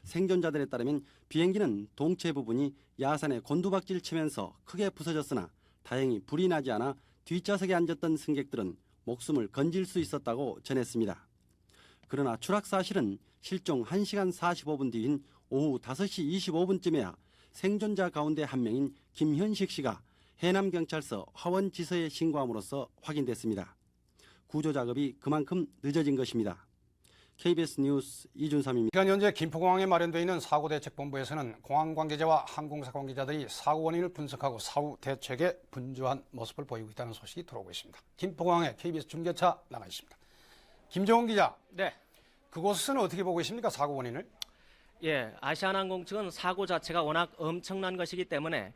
생존자들에 따르면 비행기는 동체 부분이 야산에 곤두박질 치면서 크게 부서졌으나 다행히 불이 나지 않아 뒷좌석에 앉았던 승객들은 목숨을 건질 수 있었다고 전했습니다. 그러나 추락 사실은 실종 1시간 45분 뒤인 오후 5시 25분쯤에야 생존자 가운데 한 명인 김현식 씨가 해남경찰서 하원지서에 신고함으로써 확인됐습니다. 구조작업이 그만큼 늦어진 것입니다. KBS 뉴스 이준삼입니다. 현재 김포공항에 마련되어 있는 사고대책본부에서는 공항 관계자와 항공사 관계자들이 사고 원인을 분석하고 사후 대책에 분주한 모습을 보이고 있다는 소식이 들어오고 있습니다. 김포공항에 KBS 중계차 나가 있습니다. 김정훈 기자. 네. 그곳은 어떻게 보고 있습니까? 사고 원인을? 예, 아시아나항공 측은 사고 자체가 워낙 엄청난 것이기 때문에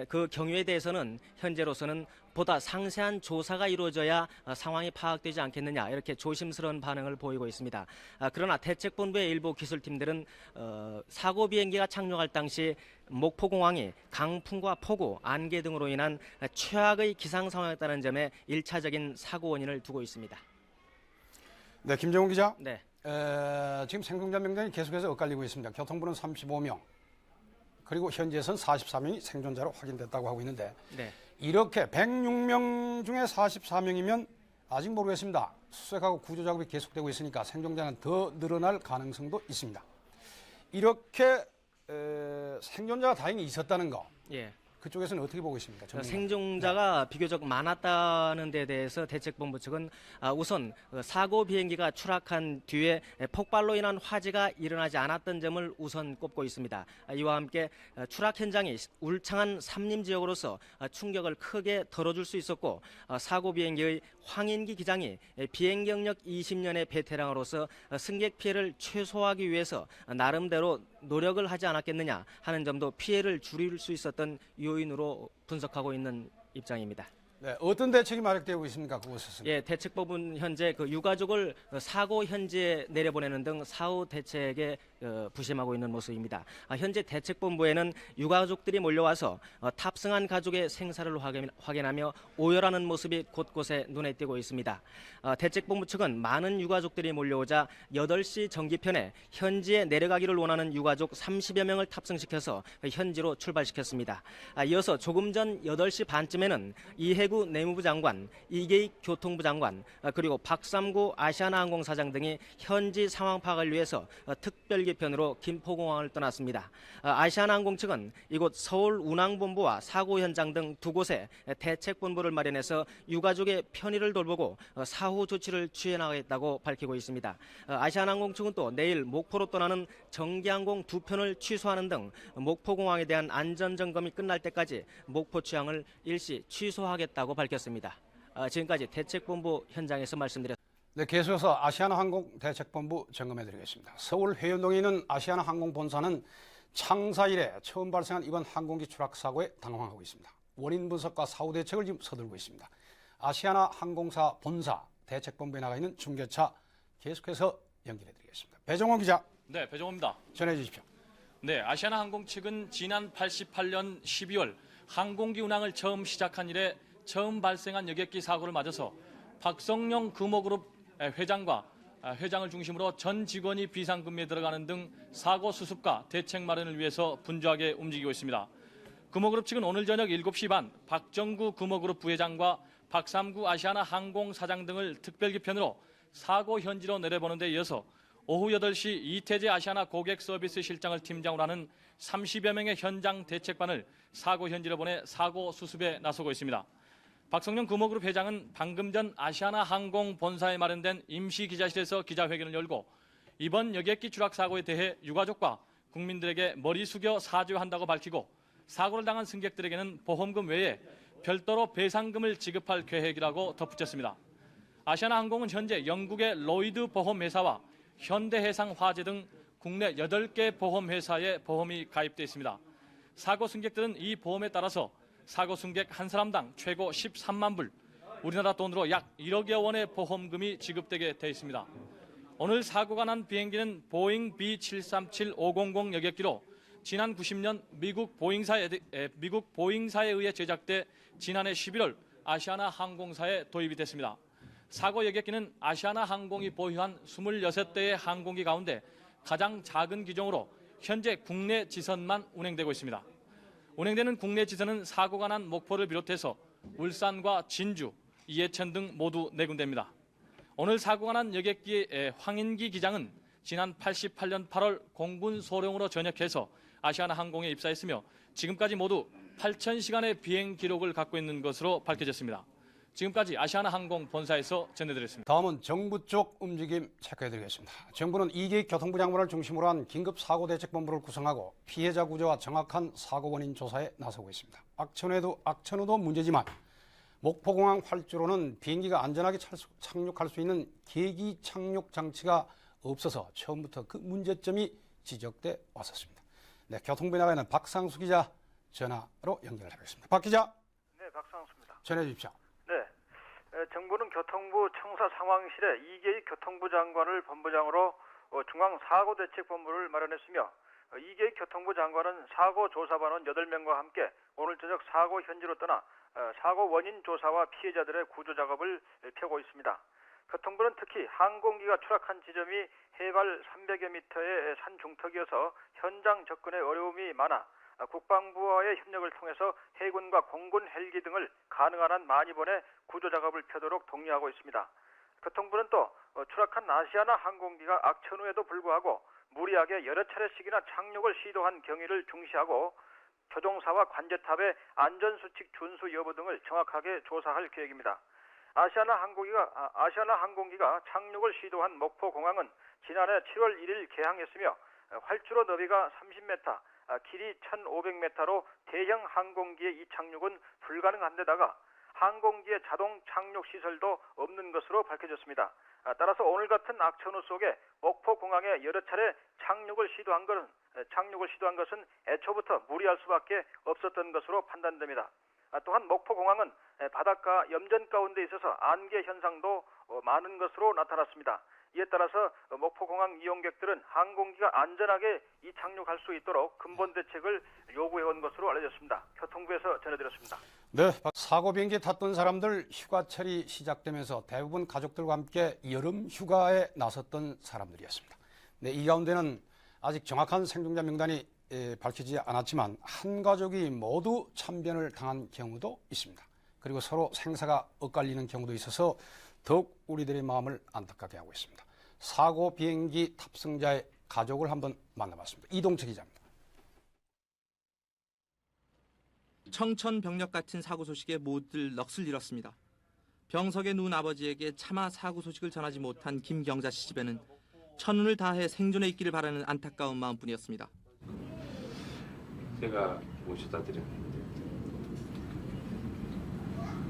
그 경위에 대해서는 현재로서는 보다 상세한 조사가 이루어져야 상황이 파악되지 않겠느냐 이렇게 조심스러운 반응을 보이고 있습니다. 그러나 대책본부의 일부 기술팀들은 사고 비행기가 착륙할 당시 목포공항이 강풍과 폭우, 안개 등으로 인한 최악의 기상 상황이었다는 점에 1차적인 사고 원인을 두고 있습니다. 네, 김정훈 기자. 네. 지금 생존자 명단이 계속해서 엇갈리고 있습니다. 교통부는 35명, 그리고 현지에서는 44명이 생존자로 확인됐다고 하고 있는데 네. 이렇게 106명 중에 44명이면 아직 모르겠습니다. 수색하고 구조작업이 계속되고 있으니까 생존자는 더 늘어날 가능성도 있습니다. 이렇게 생존자가 다행히 있었다는 거, 예. 그쪽에서는 어떻게 보고 있습니까? 전문가? 생존자가 비교적 많았다는 데 대해서 대책본부 측은 우선 사고 비행기가 추락한 뒤에 폭발로 인한 화재가 일어나지 않았던 점을 우선 꼽고 있습니다. 이와 함께 추락 현장이 울창한 산림 지역으로서 충격을 크게 덜어줄 수 있었고, 사고 비행기의 황인기 기장이 비행 경력 20년의 베테랑으로서 승객 피해를 최소화하기 위해서 나름대로 노력을 하지 않았겠느냐 하는 점도 피해를 줄일 수 있었던 요인으로 분석하고 있는 입장입니다. 네, 어떤 대책이 마련되고 있습니까? 그곳에서는? 예, 대책법은 현재 그 유가족을 사고 현지에 내려보내는 등 사후 대책에 부심하고 있는 모습입니다. 현재 대책본부에는 유가족들이 몰려와서 탑승한 가족의 생사를 확인하며 오열하는 모습이 곳곳에 눈에 띄고 있습니다. 대책본부 측은 많은 유가족들이 몰려오자 8시 정기편에 현지에 내려가기를 원하는 유가족 30여 명을 탑승시켜서 현지로 출발시켰습니다. 이어서 조금 전 8시 반쯤에는 이해구 내무부 장관, 이계익 교통부 장관, 그리고 박삼구 아시아나 항공 사장 등이 현지 상황 파악을 위해서 특별기편으로 김포공항을 떠났습니다. 아시아나 항공 측은 이곳 서울 운항본부와 사고 현장 등 두 곳에 대책본부를 마련해서 유가족의 편의를 돌보고 사후 조치를 취해 나가겠다고 밝히고 있습니다. 아시아나 항공 측은 또 내일 목포로 떠나는 정기항공 2편을 취소하는 등 목포공항에 대한 안전점검이 끝날 때까지 목포 취항을 일시 취소하겠다고 밝혔습니다. 지금까지 대책본부 현장에서 말씀드렸습니다. 네, 계속해서 아시아나 항공 대책본부 점검해드리겠습니다. 서울 회원동에 있는 아시아나 항공 본사는 창사 이래 처음 발생한 이번 항공기 추락 사고에 당황하고 있습니다. 원인 분석과 사후 대책을 지금 서두르고 있습니다. 아시아나 항공사 본사 대책본부에 나가 있는 중계차 계속해서 연결해드리겠습니다. 배정원 기자. 네, 배정호입니다. 전해주십시오. 네, 아시아나 항공 측은 지난 88년 12월 항공기 운항을 처음 시작한 이래 처음 발생한 여객기 사고를 맞아서 박성용 금호그룹 회장과 회장을 중심으로 전 직원이 비상근무에 들어가는 등 사고 수습과 대책 마련을 위해서 분주하게 움직이고 있습니다. 금호그룹 측은 오늘 저녁 7시 반 박정구 금호그룹 부회장과 박삼구 아시아나 항공 사장 등을 특별기편으로 사고 현지로 내려보는 데 이어서 오후 8시 이태재 아시아나 고객 서비스 실장을 팀장으로 하는 30여 명의 현장 대책반을 사고 현지로 보내 사고 수습에 나서고 있습니다. 박성용 금호그룹 회장은 방금 전 아시아나 항공 본사에 마련된 임시 기자실에서 기자회견을 열고 이번 여객기 추락 사고에 대해 유가족과 국민들에게 머리 숙여 사죄한다고 밝히고 사고를 당한 승객들에게는 보험금 외에 별도로 배상금을 지급할 계획이라고 덧붙였습니다. 아시아나 항공은 현재 영국의 로이드 보험회사와 현대해상화재 등 국내 8개 보험회사에 보험이 가입돼 있습니다. 사고 승객들은 이 보험에 따라서 사고 승객 한 사람당 최고 13만 불, 우리나라 돈으로 약 1억여 원의 보험금이 지급되게 돼 있습니다. 오늘 사고가 난 비행기는 보잉 B737-500 여객기로 지난 90년 미국 보잉사에 의해 제작돼 지난해 11월 아시아나 항공사에 도입이 됐습니다. 사고 여객기는 아시아나 항공이 보유한 26대의 항공기 가운데 가장 작은 기종으로 현재 국내 지선만 운행되고 있습니다. 운행되는 국내 지선은 사고가 난 목포를 비롯해서 울산과 진주, 이해천 등 모두 4군데입니다. 오늘 사고가 난 여객기의 황인기 기장은 지난 88년 8월 공군 소령으로 전역해서 아시아나 항공에 입사했으며 지금까지 모두 8,000시간의 비행 기록을 갖고 있는 것으로 밝혀졌습니다. 지금까지 아시아나 항공 본사에서 전해드렸습니다. 다음은 정부 쪽 움직임 체크해드리겠습니다. 정부는 이계익 교통부 장관을 중심으로 한 긴급사고대책본부를 구성하고 피해자 구조와 정확한 사고 원인 조사에 나서고 있습니다. 악천후도 문제지만 목포공항 활주로는 비행기가 안전하게 착륙할 수 있는 계기 착륙 장치가 없어서 처음부터 그 문제점이 지적돼 왔었습니다. 네, 교통부에 나가 있는 박상수 기자 전화로 연결하겠습니다. 박 기자. 네, 박상수입니다. 전해 주십시오. 네, 정부는 교통부 청사 상황실에 이계익 교통부 장관을 본부장으로 중앙사고대책본부를 마련했으며 이계익 교통부 장관은 사고조사반원 8명과 함께 오늘 저녁 사고 현지로 떠나 사고 원인 조사와 피해자들의 구조 작업을 펴고 있습니다. 교통부는 특히 항공기가 추락한 지점이 해발 300여 미터의 산 중턱이어서 현장 접근에 어려움이 많아 국방부와의 협력을 통해서 해군과 공군 헬기 등을 가능한 한 많이 보내 구조 작업을 펴도록 독려하고 있습니다. 교통부는 또 추락한 아시아나 항공기가 악천후에도 불구하고 무리하게 여러 차례씩이나 착륙을 시도한 경위를 중시하고 조종사와 관제탑의 안전수칙 준수 여부 등을 정확하게 조사할 계획입니다. 아시아나 항공기가 착륙을 시도한 목포 공항은 지난해 7월 1일 개항했으며 활주로 너비가 30m, 길이 1,500m로 대형 항공기의 이 착륙은 불가능한 데다가 항공기의 자동 착륙 시설도 없는 것으로 밝혀졌습니다. 따라서 오늘 같은 악천후 속에 목포 공항에 여러 차례 착륙을 시도한 것은 애초부터 무리할 수밖에 없었던 것으로 판단됩니다. 또한 목포 공항은 바닷가 염전 가운데 있어서 안개 현상도 많은 것으로 나타났습니다. 이에 따라서 목포 공항 이용객들은 항공기가 안전하게 이착륙할 수 있도록 근본 대책을 요구해온 것으로 알려졌습니다. 교통부에서 전해드렸습니다. 네, 사고 비행기 탔던 사람들 휴가철이 시작되면서 대부분 가족들과 함께 여름 휴가에 나섰던 사람들이었습니다. 네, 이 가운데는 아직 정확한 생존자 명단이 밝히지 않았지만 한 가족이 모두 참변을 당한 경우도 있습니다. 그리고 서로 생사가 엇갈리는 경우도 있어서 더욱 우리들의 마음을 안타깝게 하고 있습니다. 사고 비행기 탑승자의 가족을 한번 만나봤습니다. 이동철 기자입니다. 청천벽력 같은 사고 소식에 모두들 넋을 잃었습니다. 병석에 누운 아버지에게 차마 사고 소식을 전하지 못한 김경자 씨 집에는 천운을 다해 생존해 있기를 바라는 안타까운 마음뿐이었습니다. 제가 모셔다 드렸는데.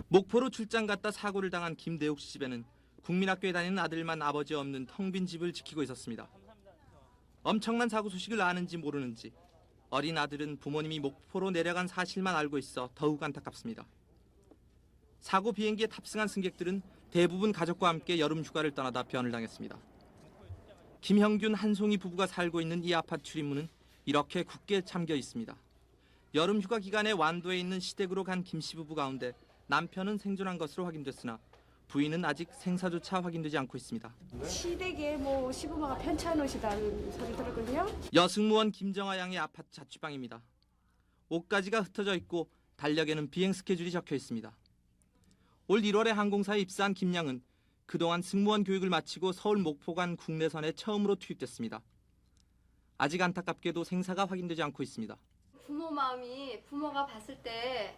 목포로 출장 갔다 사고를 당한 김대욱 씨 집에는 국민학교에 다니는 아들만 아버지 없는 텅 빈 집을 지키고 있었습니다. 엄청난 사고 소식을 아는지 모르는지 어린 아들은 부모님이 목포로 내려간 사실만 알고 있어 더욱 안타깝습니다. 사고 비행기에 탑승한 승객들은 대부분 가족과 함께 여름 휴가를 떠나다 변을 당했습니다. 김형균, 한송이 부부가 살고 있는 이 아파트 출입문은 이렇게 굳게 잠겨 있습니다. 여름 휴가 기간에 완도에 있는 시댁으로 간 김 씨 부부 가운데 남편은 생존한 것으로 확인됐으나 부인은 아직 생사조차 확인되지 않고 있습니다. 시댁에 시부모가 편찮으시다는 소리 들었거든요. 여승무원 김정아 양의 아파트 자취방입니다. 옷가지가 흩어져 있고 달력에는 비행 스케줄이 적혀 있습니다. 올 1월에 항공사에 입사한 김 양은 그동안 승무원 교육을 마치고 서울 목포간 국내선에 처음으로 투입됐습니다. 아직 안타깝게도 생사가 확인되지 않고 있습니다. 부모 마음이 부모가 봤을 때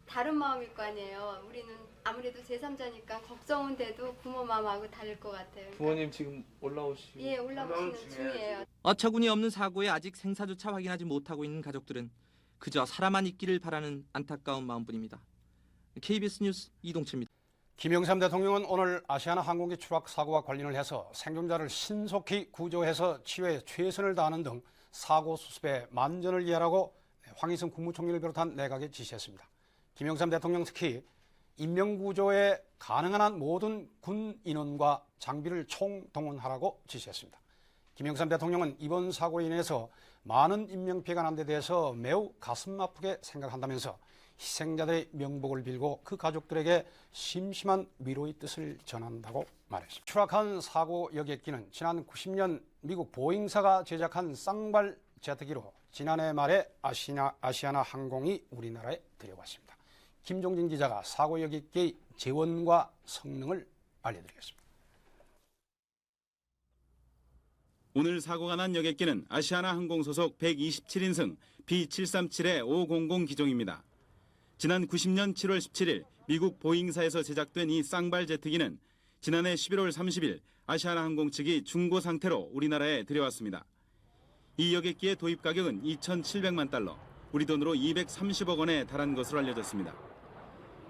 다른 마음일 거 아니에요. 우리는 아무래도 제3자니까 걱정은 돼도 부모 마음하고 다를 것 같아요. 부모님 지금 올라오시고? 예, 올라오시는 중이에요. 어처구니 없는 사고에 아직 생사조차 확인하지 못하고 있는 가족들은 그저 살아만 있기를 바라는 안타까운 마음뿐입니다. KBS 뉴스 이동채입니다. 김영삼 대통령은 오늘 아시아나 항공기 추락 사고와 관련을 해서 생존자를 신속히 구조해서 치료에 최선을 다하는 등 사고 수습에 만전을 기하라고 황희승 국무총리를 비롯한 내각에 지시했습니다. 김영삼 대통령 특히 인명구조에 가능한 한 모든 군 인원과 장비를 총동원하라고 지시했습니다. 김영삼 대통령은 이번 사고로 인해서 많은 인명피해가 난 데 대해서 매우 가슴 아프게 생각한다면서 희생자들의 명복을 빌고 그 가족들에게 심심한 위로의 뜻을 전한다고 말했습니다. 추락한 사고 여객기는 지난 90년 미국 보잉사가 제작한 쌍발 제트기로 지난해 말에 아시아나 항공이 우리나라에 들여왔습니다. 김종진 기자가 사고 여객기의 재원과 성능을 알려드리겠습니다. 오늘 사고가 난 여객기는 아시아나 항공 소속 127인승 B737-500 기종입니다. 지난 90년 7월 17일 미국 보잉사에서 제작된 이 쌍발 제트기는 지난해 11월 30일 아시아나 항공 측이 중고 상태로 우리나라에 들여왔습니다. 이 여객기의 도입 가격은 2,700만 달러, 우리 돈으로 230억 원에 달한 것으로 알려졌습니다.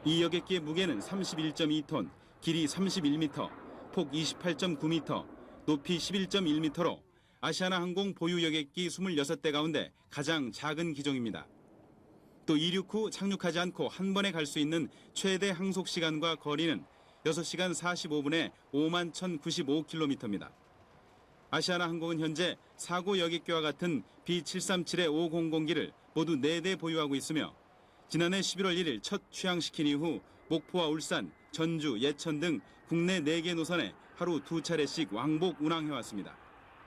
이 여객기의 무게는 31.2톤, 길이 31m, 폭 28.9m, 높이 11.1m로 아시아나 항공 보유 여객기 26대 가운데 가장 작은 기종입니다. 또 이륙 후 착륙하지 않고 한 번에 갈 수 있는 최대 항속 시간과 거리는 6시간 45분에 51,095km입니다. 아시아나 항공은 현재 사고 여객기와 같은 B737-500기를 모두 4대 보유하고 있으며 지난해 11월 1일 첫 취항시킨 이후 목포와 울산, 전주, 예천 등 국내 4개 노선에 하루 2차례씩 왕복 운항해왔습니다.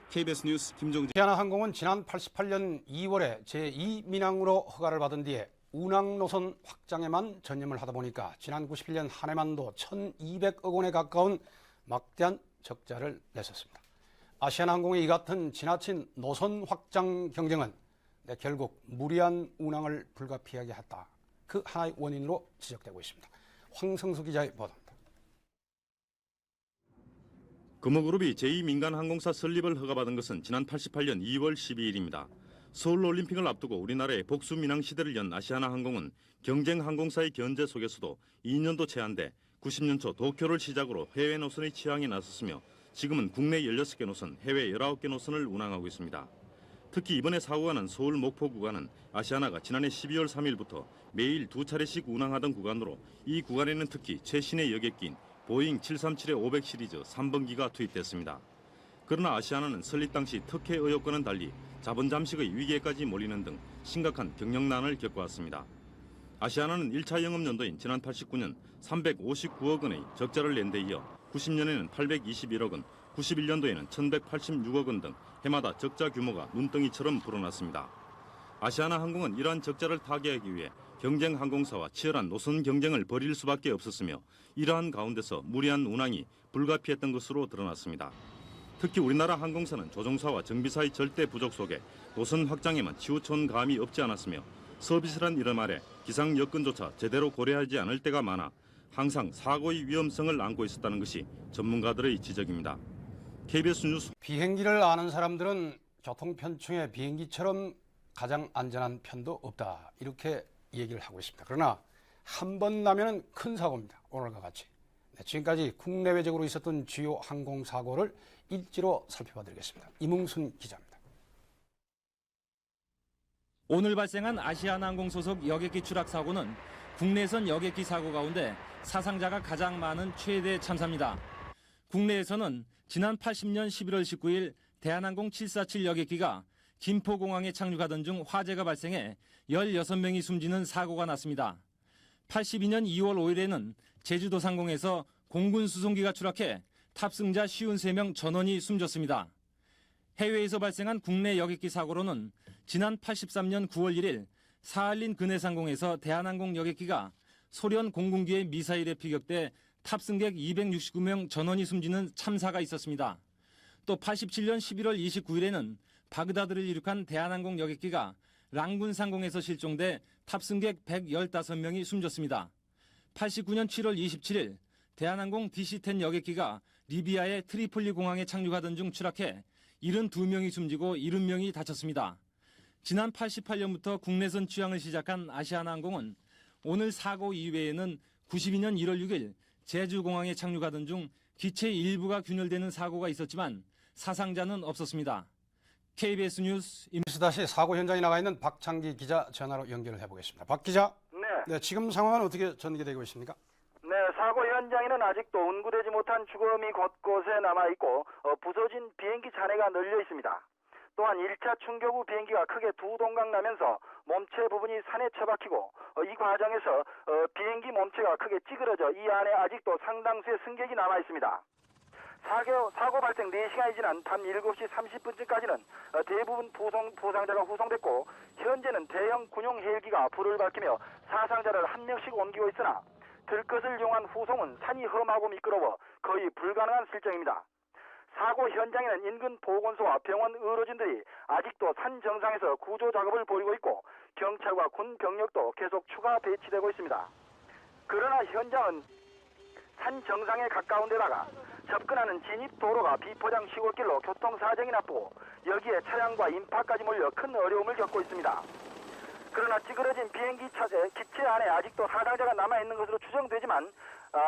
KBS 뉴스 김종진. 아시아나 항공은 지난 88년 2월에 제2민항으로 허가를 받은 뒤에 운항 노선 확장에만 전념을 하다 보니까 지난 91년 한 해만도 1,200억 원에 가까운 막대한 적자를 냈었습니다. 아시아나 항공의 이 같은 지나친 노선 확장 경쟁은 결국 무리한 운항을 불가피하게 했다. 그 하나의 원인으로 지적되고 있습니다. 황성수 기자의 보도입니다. 금호그룹이 제2민간항공사 설립을 허가받은 것은 지난 88년 2월 12일입니다. 서울올림픽을 앞두고 우리나라의 복수민항 시대를 연 아시아나항공은 경쟁항공사의 견제 속에서도 2년도 채 안 돼 90년 초 도쿄를 시작으로 해외 노선의 취항에 나섰으며 지금은 국내 16개 노선, 해외 19개 노선을 운항하고 있습니다. 특히 이번에 사고가 난 서울 목포 구간은 아시아나가 지난해 12월 3일부터 매일 2차례씩 운항하던 구간으로 이 구간에는 특히 최신의 여객기인 보잉 737-500 시리즈 3번기가 투입됐습니다. 그러나 아시아나는 설립 당시 특혜 의혹과는 달리 자본 잠식의 위기에까지 몰리는 등 심각한 경영난을 겪어왔습니다. 아시아나는 1차 영업연도인 지난 89년 359억 원의 적자를 낸 데 이어 90년에는 821억 원, 91년도에는 1186억 원 등 해마다 적자 규모가 눈덩이처럼 불어났습니다. 아시아나항공은 이러한 적자를 타개하기 위해 경쟁 항공사와 치열한 노선 경쟁을 벌일 수밖에 없었으며 이러한 가운데서 무리한 운항이 불가피했던 것으로 드러났습니다. 특히 우리나라 항공사는 조종사와 정비사의 절대 부족 속에 노선 확장에만 치우쳐온 감이 없지 않았으며 서비스란 이름 아래 기상 여건조차 제대로 고려하지 않을 때가 많아 항상 사고의 위험성을 안고 있었다는 것이 전문가들의 지적입니다. KBS 뉴스. 비행기를 아는 사람들은 교통편충의 비행기처럼 가장 안전한 편도 없다. 이렇게 얘기를 하고 있습니다. 그러나 한 번 나면 큰 사고입니다. 오늘과 같이. 지금까지 국내외적으로 있었던 주요 항공사고를 일지로 살펴봐드리겠습니다. 이몽순 기자입니다. 오늘 발생한 아시아나항공 소속 여객기 추락 사고는 국내선 여객기 사고 가운데 사상자가 가장 많은 최대 참사입니다. 국내에서는 지난 80년 11월 19일 대한항공 747 여객기가 김포공항에 착륙하던 중 화재가 발생해 16명이 숨지는 사고가 났습니다. 82년 2월 5일에는 제주도 상공에서 공군 수송기가 추락해 탑승자 53명 전원이 숨졌습니다. 해외에서 발생한 국내 여객기 사고로는 지난 83년 9월 1일 사할린 근해상공에서 대한항공 여객기가 소련 공군기의 미사일에 피격돼 탑승객 269명 전원이 숨지는 참사가 있었습니다. 또 87년 11월 29일에는 바그다드를 이륙한 대한항공 여객기가 랑군 상공에서 실종돼 탑승객 115명이 숨졌습니다. 89년 7월 27일 대한항공 DC-10 여객기가 리비아의 트리폴리 공항에 착륙하던 중 추락해 72명이 숨지고 70명이 다쳤습니다. 지난 88년부터 국내선 취항을 시작한 아시아나항공은 오늘 사고 이외에는 92년 1월 6일 제주공항에 착륙하던 중 기체 일부가 균열되는 사고가 있었지만 사상자는 없었습니다. KBS 뉴스 다시 사고 현장에 나가 있는 박창기 기자 전화로 연결을 해보겠습니다. 박 기자. 네, 지금 상황은 어떻게 전개되고 있습니까? 네, 사고 현장에는 아직도 운구되지 못한 주검이 곳곳에 남아있고 부서진 비행기 잔해가 널려 있습니다. 또한 1차 충격 후 비행기가 크게 두 동강 나면서 몸체 부분이 산에 처박히고 이 과정에서 비행기 몸체가 크게 찌그러져 이 안에 아직도 상당수의 승객이 남아있습니다. 사고 발생 4시간이 지난 밤 7시 30분쯤까지는 대부분 부상자가 후송됐고 현재는 대형 군용 헬기가 불을 밝히며 사상자를 한 명씩 옮기고 있으나 들것을 이용한 후송은 산이 험하고 미끄러워 거의 불가능한 실정입니다. 사고 현장에는 인근 보건소와 병원 의료진들이 아직도 산 정상에서 구조 작업을 벌이고 있고 경찰과 군 병력도 계속 추가 배치되고 있습니다. 그러나 현장은 산 정상에 가까운 데다가 접근하는 진입 도로가 비포장 시골길로 교통사정이 나쁘고 여기에 차량과 인파까지 몰려 큰 어려움을 겪고 있습니다. 그러나 찌그러진 비행기 기체 안에 아직도 사상자가 남아있는 것으로 추정되지만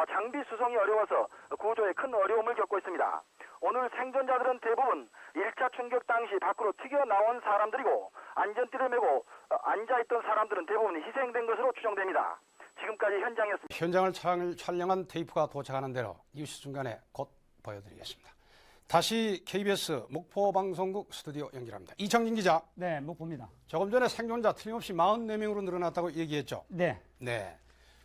장비 수송이 어려워서 구조에 큰 어려움을 겪고 있습니다. 오늘 생존자들은 대부분 1차 충격 당시 밖으로 튀겨나온 사람들이고 안전띠를 메고 앉아있던 사람들은 대부분 희생된 것으로 추정됩니다. 지금까지 현장이었습니다. 현장을 촬영한 테이프가 도착하는 대로 뉴스 중간에 곧 보여드리겠습니다. 다시 KBS 목포 방송국 스튜디오 연결합니다. 이창진 기자. 네, 목포입니다. 조금 전에 생존자 틀림없이 44명으로 늘어났다고 얘기했죠? 네. 네.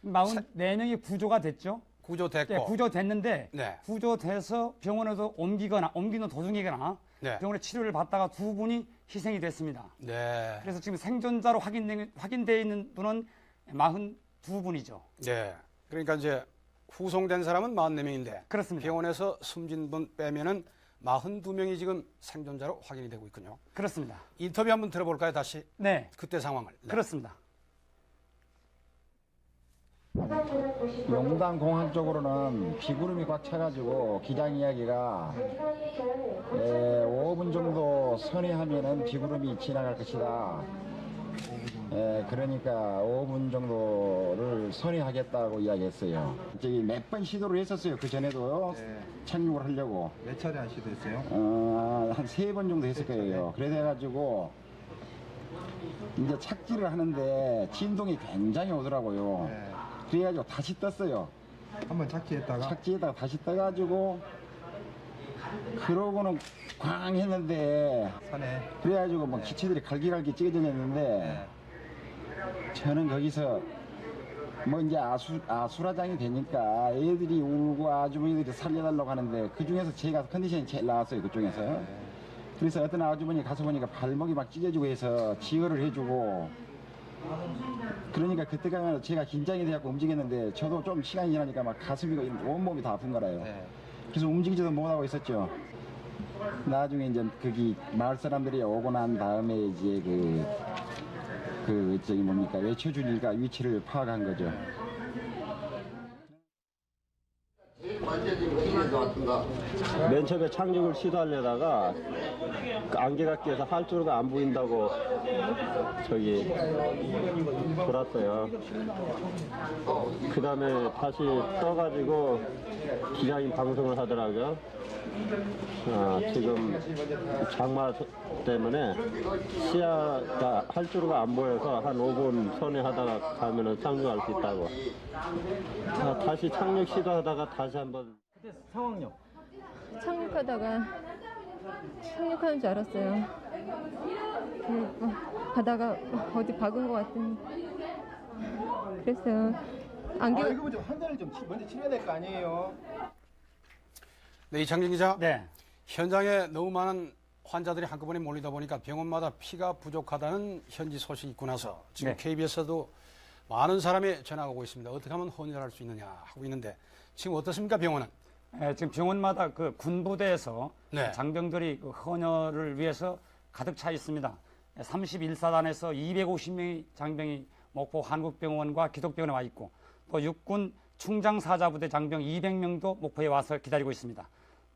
44명이 구조가 됐죠? 구조됐고. 네, 구조됐는데 네. 구조돼서 병원에서 옮기는 도중이거나 네. 병원에 치료를 받다가 두 분이 희생이 됐습니다. 네. 그래서 지금 생존자로 확인되어 있는 분은 42분이죠. 네. 그러니까 이제 후송된 사람은 44명인데 그렇습니다. 병원에서 숨진 분 빼면은 42명이 지금 생존자로 확인이 되고 있군요. 그렇습니다. 인터뷰 한번 들어볼까요, 다시? 네. 그때 상황을. 네. 그렇습니다. 용당 공항 쪽으로는 비구름이 꽉 차가지고 기장 이야기가 5분 정도 선회하면은 비구름이 지나갈 것이다. 그러니까 5분 정도를 선회하겠다고 이야기했어요. 저기 몇 번 시도를 했었어요. 그 전에도 착륙을 하려고. 몇 차례 한 시도했어요? 한 3번 정도 했을 거예요. 그래가지고 이제 착지를 하는데 진동이 굉장히 오더라고요. 그래가지고 다시 떴어요. 한번 착지했다가 다시 떠가지고 그러고는 꽝 했는데 그래가지고 뭐 기체들이 갈기갈기 찢어졌는데 저는 거기서 뭐 이제 아수라장이 되니까 애들이 울고 아주머니들이 살려달라고 하는데 그 중에서 제가 컨디션이 제일 나왔어요. 그 중에서. 그래서 어떤 아주머니 가서 보니까 발목이 막 찢어지고 해서 지혈을 해주고 그러니까 그때가 제가 긴장이 돼갖고 움직였는데 저도 좀 시간이 지나니까 막 가슴이 온몸이 다 아픈 거라요. 그래서 움직이지도 못하고 있었죠. 나중에 이제 거기 마을 사람들이 오고 난 다음에 이제 저기 뭡니까 외쳐주니까 위치를 파악한 거죠. 맨 처음에 착륙을 시도하려다가 안개가 끼어서 활주로가 안 보인다고 저기 돌았어요. 그 다음에 다시 떠가지고 기장이 방송을 하더라고요. 지금 장마 때문에 시야가 활주로가 안 보여서 한 5분 선회하다가 가면은 착륙할 수 있다고. 다시 착륙 시도하다가 다시 한번. 그때 상황요? 착륙하는 줄 알았어요. 바다가 어디 박은 것 같은. 그랬어요. 안개가. 이거 좀 환자를 좀 먼저 치료해야 될 거 아니에요? 네, 이창진 기자. 네. 현장에 너무 많은 환자들이 한꺼번에 몰리다 보니까 병원마다 피가 부족하다는 현지 소식이 있고 나서 지금 네. KBS에도 많은 사람이 전화가 오고 있습니다. 어떻게 하면 헌혈할 수 있느냐 하고 있는데 지금 어떻습니까, 병원은? 지금 병원마다 그 군부대에서 네. 장병들이 그 헌혈을 위해서 가득 차 있습니다. 31사단에서 250명의 장병이 목포 한국병원과 기독병원에 와 있고 또 육군 충장사자부대 장병 200명도 목포에 와서 기다리고 있습니다.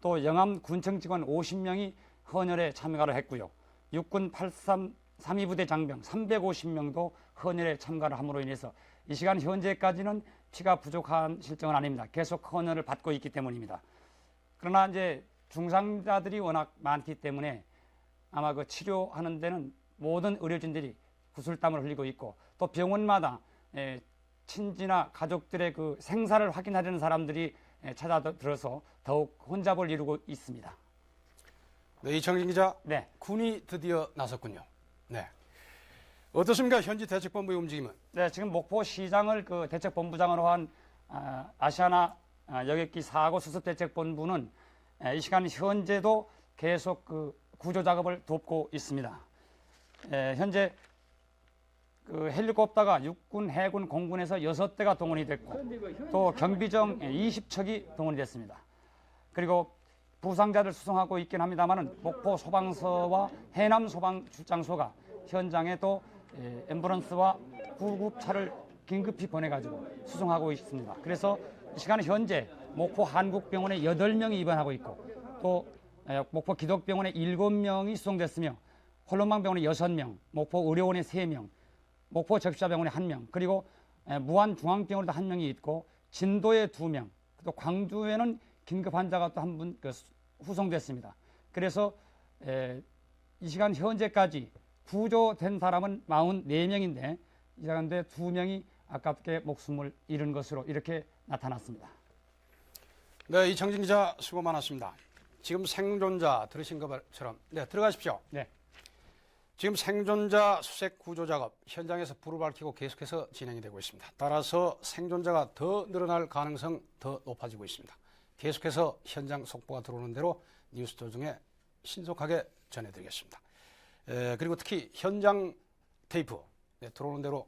또 영암 군청 직원 50명이 헌혈에 참가를 했고요. 육군 832부대 장병 350명도 헌혈에 참가를 함으로 인해서 이 시간 현재까지는 피가 부족한 실정은 아닙니다. 계속 헌혈을 받고 있기 때문입니다. 그러나 이제 중상자들이 워낙 많기 때문에 아마 그 치료하는 데는 모든 의료진들이 구슬땀을 흘리고 있고 또 병원마다 친지나 가족들의 그 생사를 확인하려는 사람들이 찾아들어서 더욱 혼잡을 이루고 있습니다. 네, 이창진 기자. 네. 군이 드디어 나섰군요. 네. 어떻습니까? 현지 대책본부의 움직임은? 네, 지금 목포 시장을 그 대책본부장으로 한 아시아나 여객기 사고 수습 대책본부는 이 시간 현재도 계속 그 구조 작업을 돕고 있습니다. 현재 그 헬리콥터가 육군, 해군, 공군에서 6대가 동원이 됐고 또 경비정 20척이 동원이 됐습니다. 그리고 부상자를 수송하고 있긴 합니다만 목포 소방서와 해남 소방 출장소가 현장에 또 앰뷸런스와 구급차를 긴급히 보내가지고 수송하고 있습니다. 그래서 이 시간 현재 목포 한국병원에 8명이 입원하고 있고 또 목포 기독병원에 7명이 수송됐으며 홀론방병원에 6명, 목포 의료원에 3명, 목포 적시자병원에 1명, 그리고 무안중앙병원에도 1명이 있고 진도에 2명, 또 광주에는 긴급 환자가 또 한 분 후송됐습니다. 그래서 이 시간 현재까지 구조된 사람은 44명인데 이 가운데 2명이 아깝게 목숨을 잃은 것으로 이렇게 나타났습니다. 네, 이창진 기자 수고 많았습니다. 지금 생존자 들으신 것처럼 네, 들어가십시오. 네. 지금 생존자 수색 구조 작업 현장에서 불을 밝히고 계속해서 진행이 되고 있습니다. 따라서 생존자가 더 늘어날 가능성 더 높아지고 있습니다. 계속해서 현장 속보가 들어오는 대로 뉴스 도중에 신속하게 전해드리겠습니다. 그리고 특히 현장 테이프 들어오는 대로